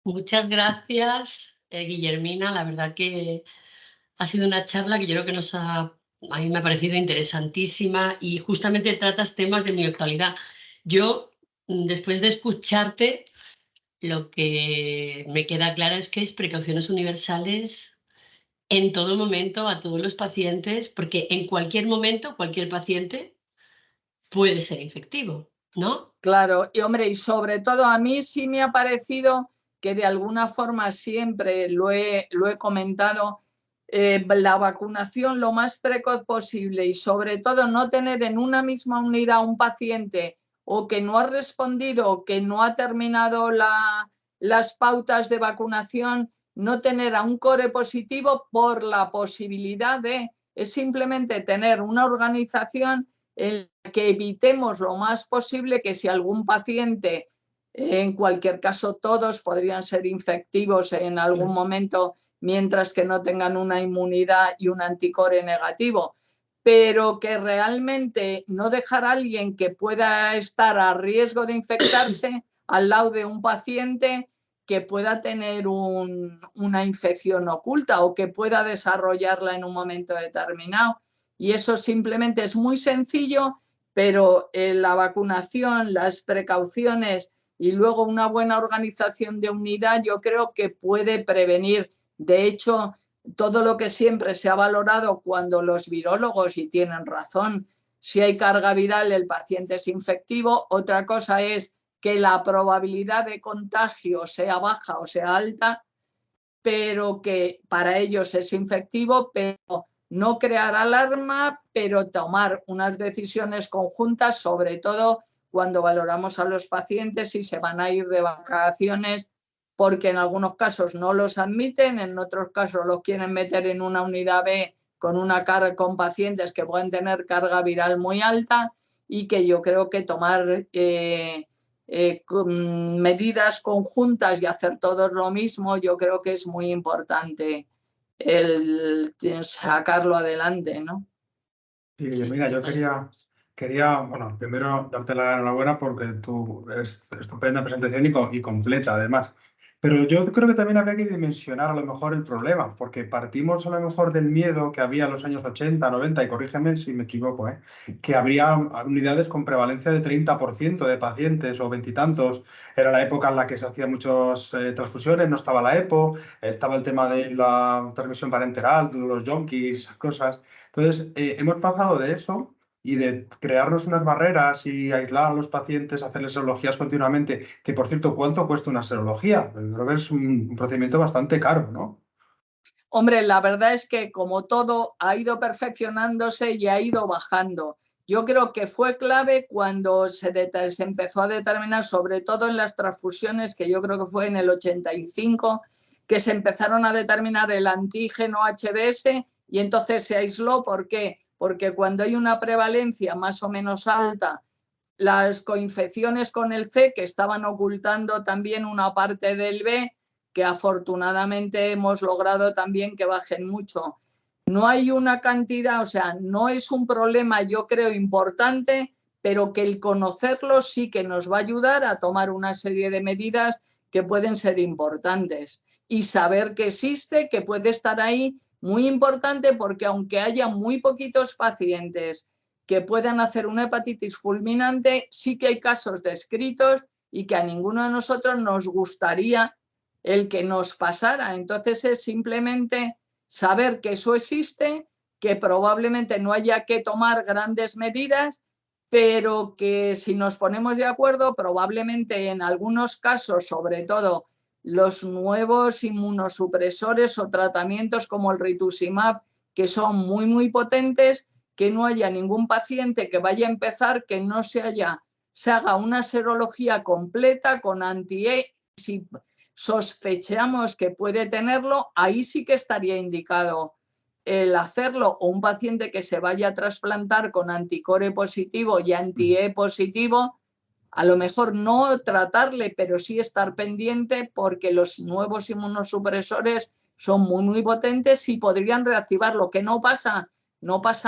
Muchas gracias, Guillermina. La verdad que ha sido una charla que yo creo que a mí me ha parecido interesantísima y justamente tratas temas de mi actualidad. Yo, después de escucharte, lo que me queda claro es que es precauciones universales en todo momento a todos los pacientes, porque en cualquier momento cualquier paciente puede ser infectivo, ¿no? Claro, y hombre, y sobre todo a mí sí me ha parecido que de alguna forma siempre lo he comentado, la vacunación lo más precoz posible y sobre todo no tener en una misma unidad un paciente o que no ha respondido o que no ha terminado las pautas de vacunación, no tener a un core positivo por la posibilidad es simplemente tener una organización en la que evitemos lo más posible que si algún paciente, en cualquier caso todos podrían ser infectivos en algún momento mientras que no tengan una inmunidad y un anticore negativo, pero que realmente no dejar a alguien que pueda estar a riesgo de infectarse al lado de un paciente que pueda tener una infección oculta o que pueda desarrollarla en un momento determinado. Y eso simplemente es muy sencillo, pero la vacunación, las precauciones y luego una buena organización de unidad, yo creo que puede prevenir. De hecho, todo lo que siempre se ha valorado cuando los virólogos, y tienen razón, si hay carga viral el paciente es infectivo, otra cosa es que la probabilidad de contagio sea baja o sea alta, pero que para ellos es infectivo, pero no crear alarma, pero tomar unas decisiones conjuntas, sobre todo cuando valoramos a los pacientes si se van a ir de vacaciones, porque en algunos casos no los admiten, en otros casos los quieren meter en una unidad B con pacientes que pueden tener carga viral muy alta, y que yo creo que tomar medidas conjuntas y hacer todos lo mismo, yo creo que es muy importante el sacarlo adelante, ¿no? Sí, mira, yo quería, bueno, primero darte la enhorabuena porque tu estupenda presentación y completa además. Pero yo creo que también habría que dimensionar a lo mejor el problema, porque partimos a lo mejor del miedo que había en los años 80, 90, y corrígeme si me equivoco, que habría unidades con prevalencia de 30% de pacientes o veintitantos. Era la época en la que se hacían muchas transfusiones, no estaba la EPO, estaba el tema de la transmisión parenteral, los yonkis, esas cosas. Entonces, hemos pasado de eso y de crearnos unas barreras y aislar a los pacientes, hacerles serologías continuamente, que por cierto, ¿cuánto cuesta una serología? Creo que es un procedimiento bastante caro, ¿no? Hombre, la verdad es que como todo ha ido perfeccionándose y ha ido bajando. Yo creo que fue clave cuando se empezó a determinar, sobre todo en las transfusiones, que yo creo que fue en el 85, que se empezaron a determinar el antígeno HBs, y entonces se aisló. ¿Por qué? Porque cuando hay una prevalencia más o menos alta, las coinfecciones con el C, que estaban ocultando también una parte del B, que afortunadamente hemos logrado también que bajen mucho. No hay una cantidad, o sea, no es un problema, yo creo, importante, pero que el conocerlo sí que nos va a ayudar a tomar una serie de medidas que pueden ser importantes. Y saber que existe, que puede estar ahí, muy importante, porque aunque haya muy poquitos pacientes que puedan hacer una hepatitis fulminante, sí que hay casos descritos y que a ninguno de nosotros nos gustaría el que nos pasara. Entonces es simplemente saber que eso existe, que probablemente no haya que tomar grandes medidas, pero que si nos ponemos de acuerdo, probablemente en algunos casos, sobre todo los nuevos inmunosupresores o tratamientos como el rituximab, que son muy, muy potentes, que no haya ningún paciente que vaya a empezar que no se haga una serología completa con anti-E. Si sospechamos que puede tenerlo, ahí sí que estaría indicado el hacerlo, o un paciente que se vaya a trasplantar con anticore positivo y anti-E positivo, a lo mejor no tratarle, pero sí estar pendiente, porque los nuevos inmunosupresores son muy, muy potentes y podrían reactivarlo. Que no pasa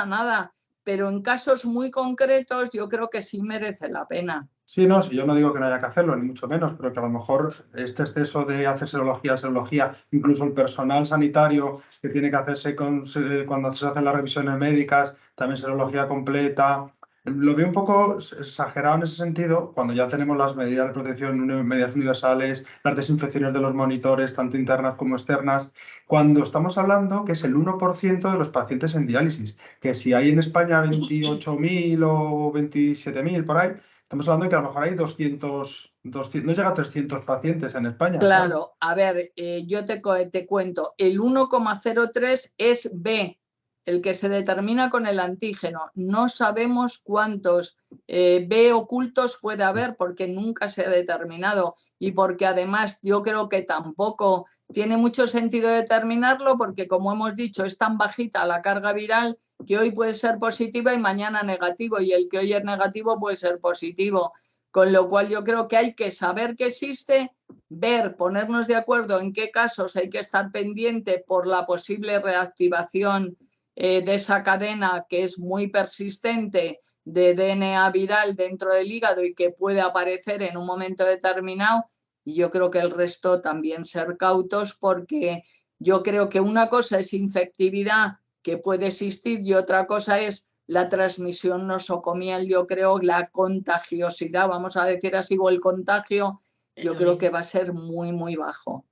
nada, pero en casos muy concretos yo creo que sí merece la pena. Sí, no, si yo no digo que no haya que hacerlo, ni mucho menos, pero que a lo mejor este exceso de hacer serología, incluso el personal sanitario que tiene que hacerse cuando se hacen las revisiones médicas, también serología completa. Lo veo un poco exagerado en ese sentido, cuando ya tenemos las medidas de protección, medidas universales, las desinfecciones de los monitores, tanto internas como externas, cuando estamos hablando que es el 1% de los pacientes en diálisis, que si hay en España 28.000 o 27.000 por ahí, estamos hablando de que a lo mejor hay 200, no llega a 300 pacientes en España. Claro, a ver, yo te cuento, el 1,03 es B, el que se determina con el antígeno. No sabemos cuántos B ocultos puede haber, porque nunca se ha determinado, y porque además yo creo que tampoco tiene mucho sentido determinarlo, porque como hemos dicho, es tan bajita la carga viral que hoy puede ser positiva y mañana negativo, y el que hoy es negativo puede ser positivo. Con lo cual yo creo que hay que saber que existe, ver, ponernos de acuerdo en qué casos hay que estar pendiente por la posible reactivación de esa cadena que es muy persistente de DNA viral dentro del hígado y que puede aparecer en un momento determinado. Y yo creo que el resto también ser cautos, porque yo creo que una cosa es infectividad que puede existir y otra cosa es la transmisión nosocomial. Yo creo la contagiosidad, vamos a decir así, o el contagio, yo creo que va a ser muy, muy bajo.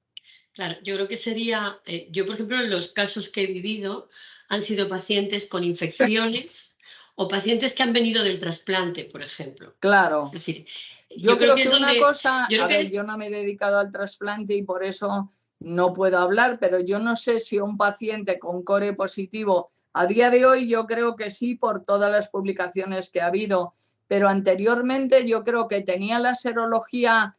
Claro, yo creo que sería, yo por ejemplo, en los casos que he vivido han sido pacientes con infecciones o pacientes que han venido del trasplante, por ejemplo. Claro. Es decir, yo creo que una cosa, a ver, yo no me he dedicado al trasplante y por eso no puedo hablar, pero yo no sé si un paciente con core positivo, a día de hoy yo creo que sí, por todas las publicaciones que ha habido, pero anteriormente yo creo que tenía la serología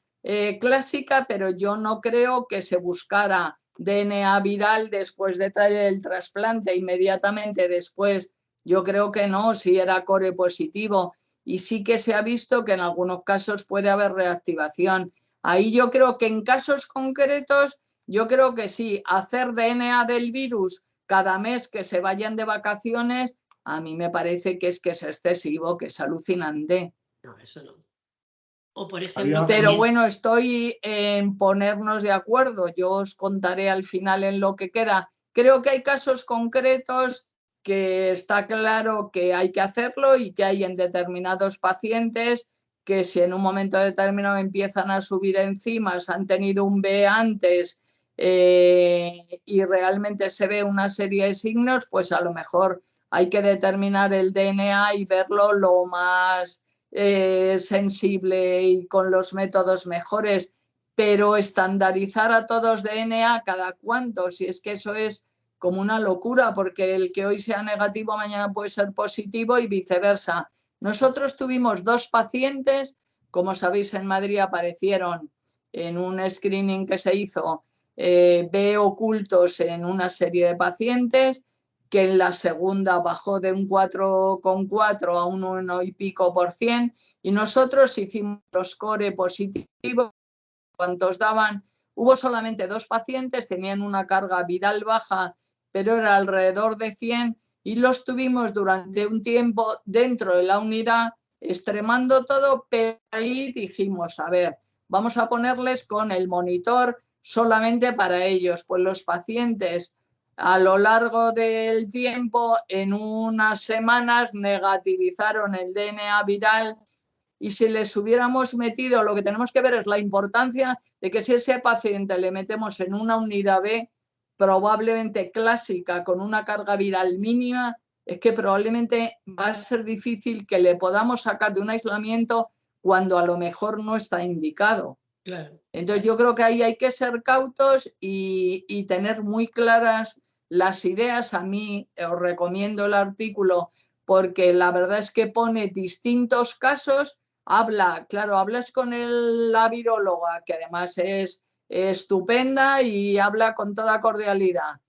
clásica, pero yo no creo que se buscara DNA viral después de traer el trasplante inmediatamente después. Yo creo que no, si era core positivo. Y sí que se ha visto que en algunos casos puede haber reactivación. Ahí yo creo que en casos concretos, yo creo que sí, hacer DNA del virus cada mes que se vayan de vacaciones, a mí me parece que es excesivo, que es alucinante. No, eso no. O por ejemplo, pero bueno, estoy en ponernos de acuerdo. Yo os contaré al final en lo que queda. Creo que hay casos concretos que está claro que hay que hacerlo y que hay en determinados pacientes que si en un momento determinado empiezan a subir enzimas, han tenido un B antes y realmente se ve una serie de signos, pues a lo mejor hay que determinar el DNA y verlo lo más sensible y con los métodos mejores, pero estandarizar a todos DNA cada cuánto, si es que eso es como una locura, porque el que hoy sea negativo mañana puede ser positivo y viceversa. Nosotros tuvimos 2 pacientes, como sabéis en Madrid aparecieron en un screening que se hizo B ocultos en una serie de pacientes, que en la segunda bajó de un 4,4 a un 1 y pico %, y nosotros hicimos los core positivos. ¿Cuántos daban? Hubo solamente 2 pacientes, tenían una carga viral baja, pero era alrededor de 100, y los tuvimos durante un tiempo dentro de la unidad, extremando todo, pero ahí dijimos, a ver, vamos a ponerles con el monitor solamente para ellos, pues los pacientes a lo largo del tiempo, en unas semanas, negativizaron el DNA viral, y si les hubiéramos metido, lo que tenemos que ver es la importancia de que si ese paciente le metemos en una unidad B, probablemente clásica, con una carga viral mínima, es que probablemente va a ser difícil que le podamos sacar de un aislamiento cuando a lo mejor no está indicado. Claro. Entonces yo creo que ahí hay que ser cautos y tener muy claras las ideas. A mí os recomiendo el artículo porque la verdad es que pone distintos casos. Hablas con la viróloga, que además es estupenda y habla con toda cordialidad.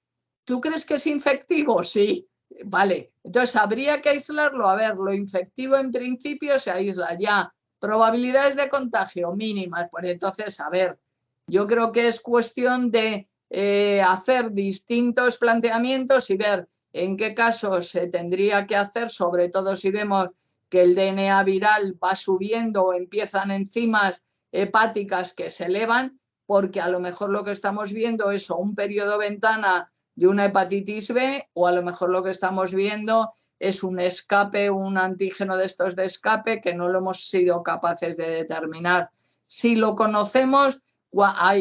¿Tú crees que es infectivo? Sí. Vale, entonces habría que aislarlo. A ver, lo infectivo en principio se aísla ya. Probabilidades de contagio mínimas, pues entonces, a ver, yo creo que es cuestión de hacer distintos planteamientos y ver en qué casos se tendría que hacer, sobre todo si vemos que el DNA viral va subiendo o empiezan enzimas hepáticas que se elevan, porque a lo mejor lo que estamos viendo es un periodo ventana de una hepatitis B, o a lo mejor lo que estamos viendo es un escape, un antígeno de estos de escape que no lo hemos sido capaces de determinar. Si lo conocemos,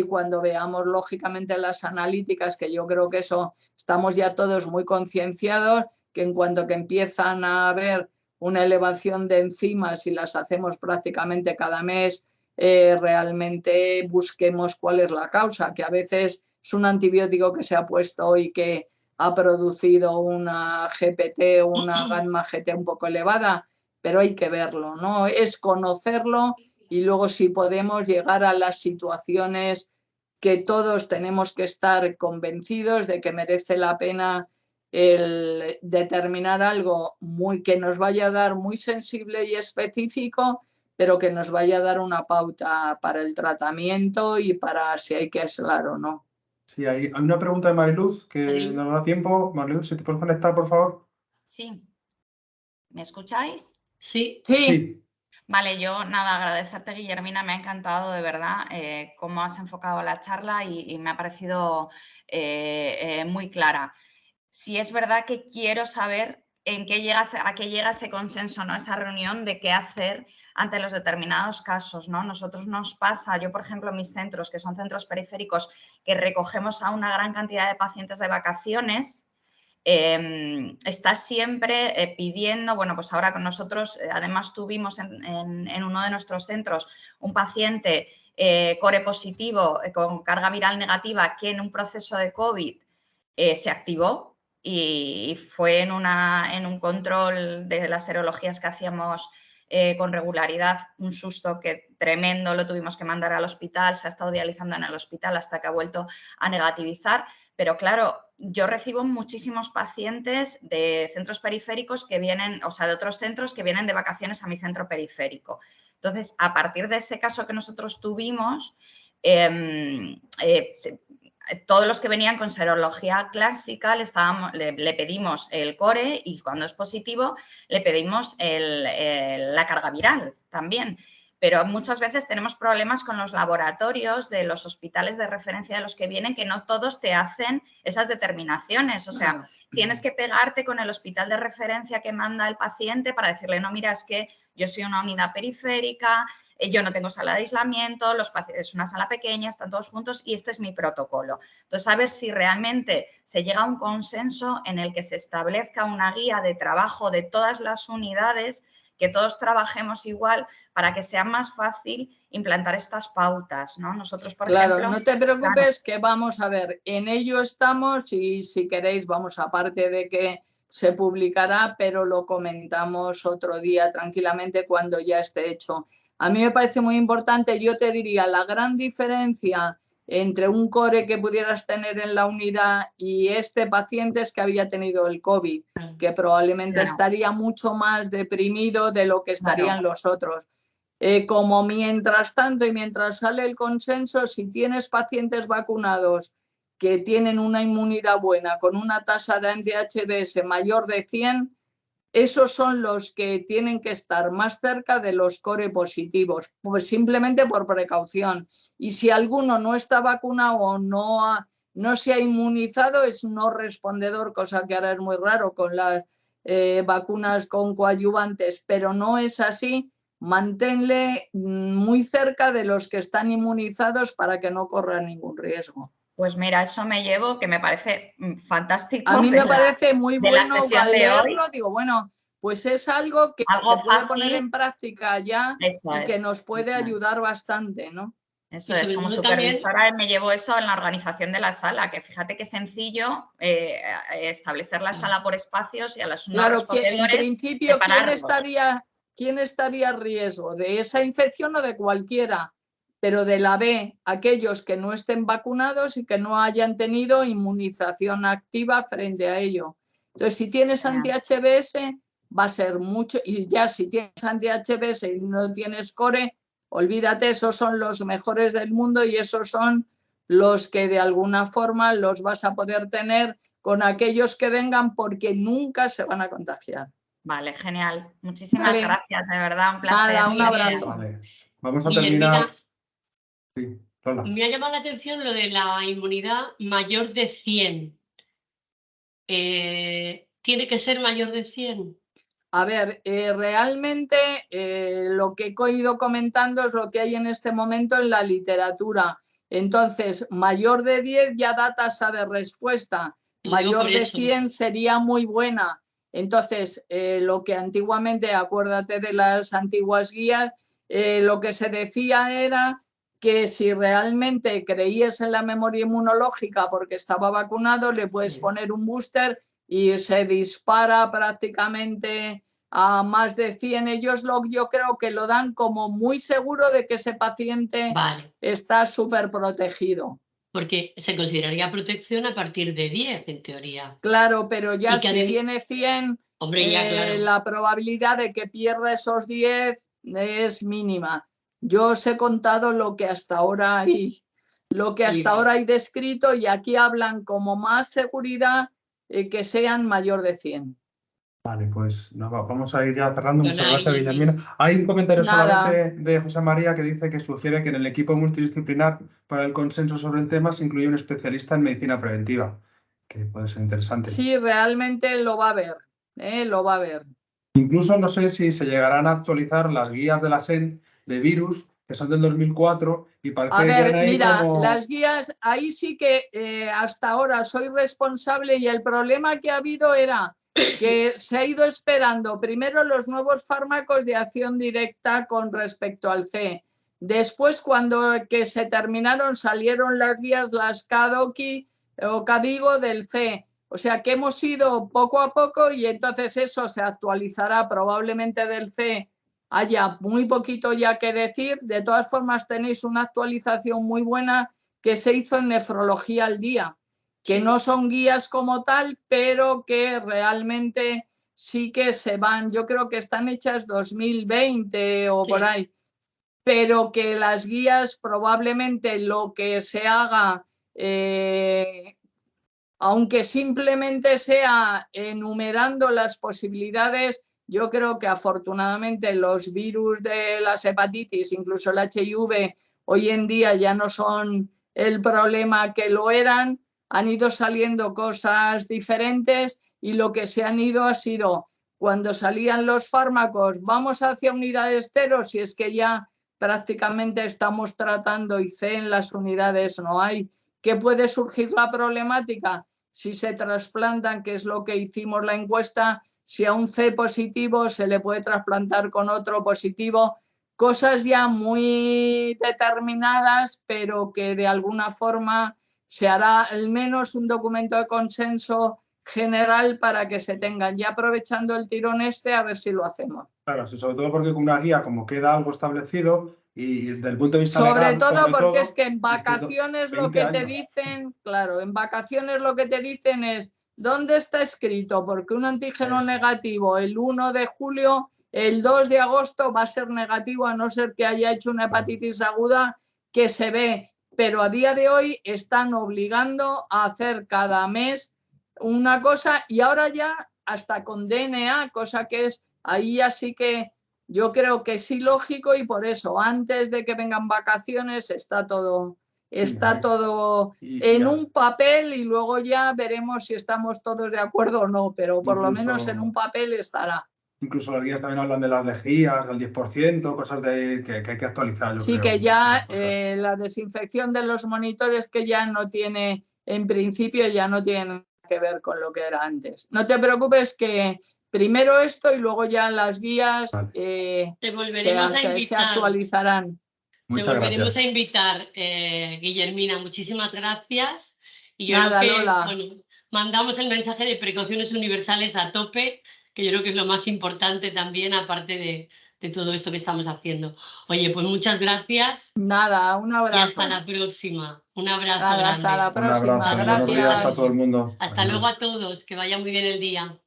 cuando veamos lógicamente las analíticas, que yo creo que eso estamos ya todos muy concienciados, que en cuanto que empiezan a haber una elevación de enzimas y las hacemos prácticamente cada mes, realmente busquemos cuál es la causa, que a veces es un antibiótico que se ha puesto y que ha producido una GPT o una gamma GT un poco elevada, pero hay que verlo, ¿no? Es conocerlo y luego si podemos llegar a las situaciones que todos tenemos que estar convencidos de que merece la pena el determinar algo que nos vaya a dar muy sensible y específico, pero que nos vaya a dar una pauta para el tratamiento y para si hay que aislar o no. Sí, hay una pregunta de Mariluz que nos da tiempo. Mariluz, si te puedes conectar, por favor. Sí. ¿Me escucháis? Sí. Sí. Vale, yo nada, agradecerte, Guillermina, me ha encantado de verdad cómo has enfocado la charla y me ha parecido muy clara. Sí es verdad que quiero saber a qué llega ese consenso, ¿no? Esa reunión de qué hacer ante los determinados casos, ¿no? Nosotros nos pasa, yo por ejemplo, mis centros, que son centros periféricos, que recogemos a una gran cantidad de pacientes de vacaciones, está siempre pidiendo, bueno, pues ahora con nosotros, además tuvimos en uno de nuestros centros un paciente core positivo con carga viral negativa que en un proceso de COVID se activó y fue en un control de las serologías que hacíamos con regularidad, un susto que tremendo, lo tuvimos que mandar al hospital, se ha estado dializando en el hospital hasta que ha vuelto a negativizar. Pero claro, yo recibo muchísimos pacientes de centros periféricos que vienen, o sea, de otros centros que vienen de vacaciones a mi centro periférico. Entonces, a partir de ese caso que nosotros tuvimos, todos los que venían con serología clásica le pedimos el core y cuando es positivo le pedimos la carga viral también. Pero muchas veces tenemos problemas con los laboratorios de los hospitales de referencia de los que vienen, que no todos te hacen esas determinaciones. O sea, tienes que pegarte con el hospital de referencia que manda el paciente para decirle, no, mira, es que yo soy una unidad periférica, yo no tengo sala de aislamiento, es una sala pequeña, están todos juntos y este es mi protocolo. Entonces, a ver si realmente se llega a un consenso en el que se establezca una guía de trabajo de todas las unidades, que todos trabajemos igual para que sea más fácil implantar estas pautas, ¿no? Nosotros, por ejemplo... Claro, no te preocupes, que vamos a ver, en ello estamos y si queréis, vamos, aparte de que se publicará, pero lo comentamos otro día tranquilamente cuando ya esté hecho. A mí me parece muy importante, yo te diría, la gran diferencia entre un core que pudieras tener en la unidad y este paciente es que había tenido el COVID, que probablemente estaría mucho más deprimido de lo que estarían los otros. Como mientras tanto y mientras sale el consenso, si tienes pacientes vacunados que tienen una inmunidad buena con una tasa de anti-HBs mayor de 100, esos son los que tienen que estar más cerca de los core positivos, pues simplemente por precaución. Y si alguno no está vacunado o no se ha inmunizado, es no respondedor, cosa que ahora es muy raro con las vacunas con coadyuvantes, pero no es así. Manténle muy cerca de los que están inmunizados para que no corran ningún riesgo. Pues mira, eso me llevo, que me parece fantástico. A mí me parece muy bueno al leerlo. Hoy. Digo, bueno, pues es algo que se puede poner en práctica ya y que nos puede ayudar bastante, ¿no? Eso es, como supervisora también... me llevo eso en la organización de la sala, que fíjate qué sencillo establecer la sala por espacios y a los claro, que en principio, ¿quién estaría a riesgo? ¿De esa infección o de cualquiera? Pero de la B, aquellos que no estén vacunados y que no hayan tenido inmunización activa frente a ello. Entonces, si tienes anti-HBs, va a ser mucho, y ya si tienes anti-HBs y no tienes core, olvídate, esos son los mejores del mundo y esos son los que de alguna forma los vas a poder tener con aquellos que vengan porque nunca se van a contagiar. Vale, genial. Muchísimas gracias, de verdad, un placer. Nada, un abrazo. Vale. Vamos a terminar. Sí, me ha llamado la atención lo de la inmunidad mayor de 100. ¿Tiene que ser mayor de 100? A ver, realmente lo que he ido comentando es lo que hay en este momento en la literatura. Entonces, mayor de 10 ya da tasa de respuesta. Mayor de 100 sería muy buena. Entonces, lo que antiguamente, acuérdate de las antiguas guías, lo que se decía era que si realmente creías en la memoria inmunológica porque estaba vacunado, le puedes poner un booster y se dispara prácticamente a más de 100. Ellos yo creo que lo dan como muy seguro de que ese paciente está súper protegido. Porque se consideraría protección a partir de 10, en teoría. Claro, pero ya si tiene 100, hombre, ya, claro, la probabilidad de que pierda esos 10 es mínima. Yo os he contado lo que hasta ahora hay, descrito, y aquí hablan como más seguridad que sean mayor de 100. Vale, pues vamos a ir ya cerrando. Bueno, Muchas gracias, Guillermina. Hay un comentario Nada. solamente de José María que dice que sugiere que en el equipo multidisciplinar para el consenso sobre el tema se incluye un especialista en medicina preventiva, que puede ser interesante. Sí, realmente lo va a ver, lo va a ver. Incluso no sé si se llegarán a actualizar las guías de la SEN de virus, que son del 2004, y parece A que ver, ahí mira, como... las guías, ahí sí que hasta ahora soy responsable, y el problema que ha habido era que se ha ido esperando primero los nuevos fármacos de acción directa con respecto al C. Después, cuando que se terminaron, salieron las guías, las KDOQI o KDIGO del C. O sea que hemos ido poco a poco, y entonces eso se actualizará probablemente del C. Haya muy poquito ya que decir. De todas formas, tenéis una actualización muy buena que se hizo en Nefrología al Día, que no son guías como tal, pero que realmente sí que se van. Yo creo que están hechas 2020 o por ahí, pero que las guías probablemente lo que se haga, aunque simplemente sea enumerando las posibilidades, yo creo que afortunadamente los virus de las hepatitis, incluso el HIV, hoy en día ya no son el problema que lo eran. Han ido saliendo cosas diferentes, y lo que se han ido ha sido, cuando salían los fármacos, vamos hacia unidades cero, si es que ya prácticamente estamos tratando, y C en las unidades no hay. ¿Qué puede surgir la problemática? Si se trasplantan, que es lo que hicimos la encuesta, si a un C positivo se le puede trasplantar con otro positivo, cosas ya muy determinadas, pero que de alguna forma se hará al menos un documento de consenso general para que se tengan. Ya aprovechando el tirón a ver si lo hacemos. Claro, sí, sobre todo porque con una guía como queda algo establecido, y desde el punto de vista Sobre legal, todo porque todo, es que en vacaciones lo 20 que te años. dicen, claro, en vacaciones lo que te dicen es ¿dónde está escrito? Porque un antígeno Eso. negativo el 1 de julio, el 2 de agosto va a ser negativo, a no ser que haya hecho una hepatitis aguda, que se ve. Pero a día de hoy están obligando a hacer cada mes una cosa, y ahora ya hasta con DNA, cosa que es, ahí así que yo creo que es ilógico, y por eso antes de que vengan vacaciones está todo en un papel, y luego ya veremos si estamos todos de acuerdo o no, pero por lo menos en un papel estará. Incluso las guías también hablan de las lejías, del 10%, cosas que hay que actualizar, yo sí, creo. Que ya la desinfección de los monitores, que ya no tiene, en principio ya no tiene que ver con lo que era antes. No te preocupes, que primero esto y luego ya las guías Te volveremos a invitar. se actualizarán. Muchas Te volveremos gracias. a invitar, Guillermina. Muchísimas gracias. Y yo Nada, creo que, Lola. bueno, mandamos el mensaje de precauciones universales a tope, que yo creo que es lo más importante también, aparte de todo esto que estamos haciendo. Oye, pues muchas gracias. Nada, un abrazo. Y hasta la próxima. Un abrazo Nada, grande. hasta la próxima. Un abrazo. Gracias. Buenos días a todo el mundo. Hasta luego a todos. Que vaya muy bien el día.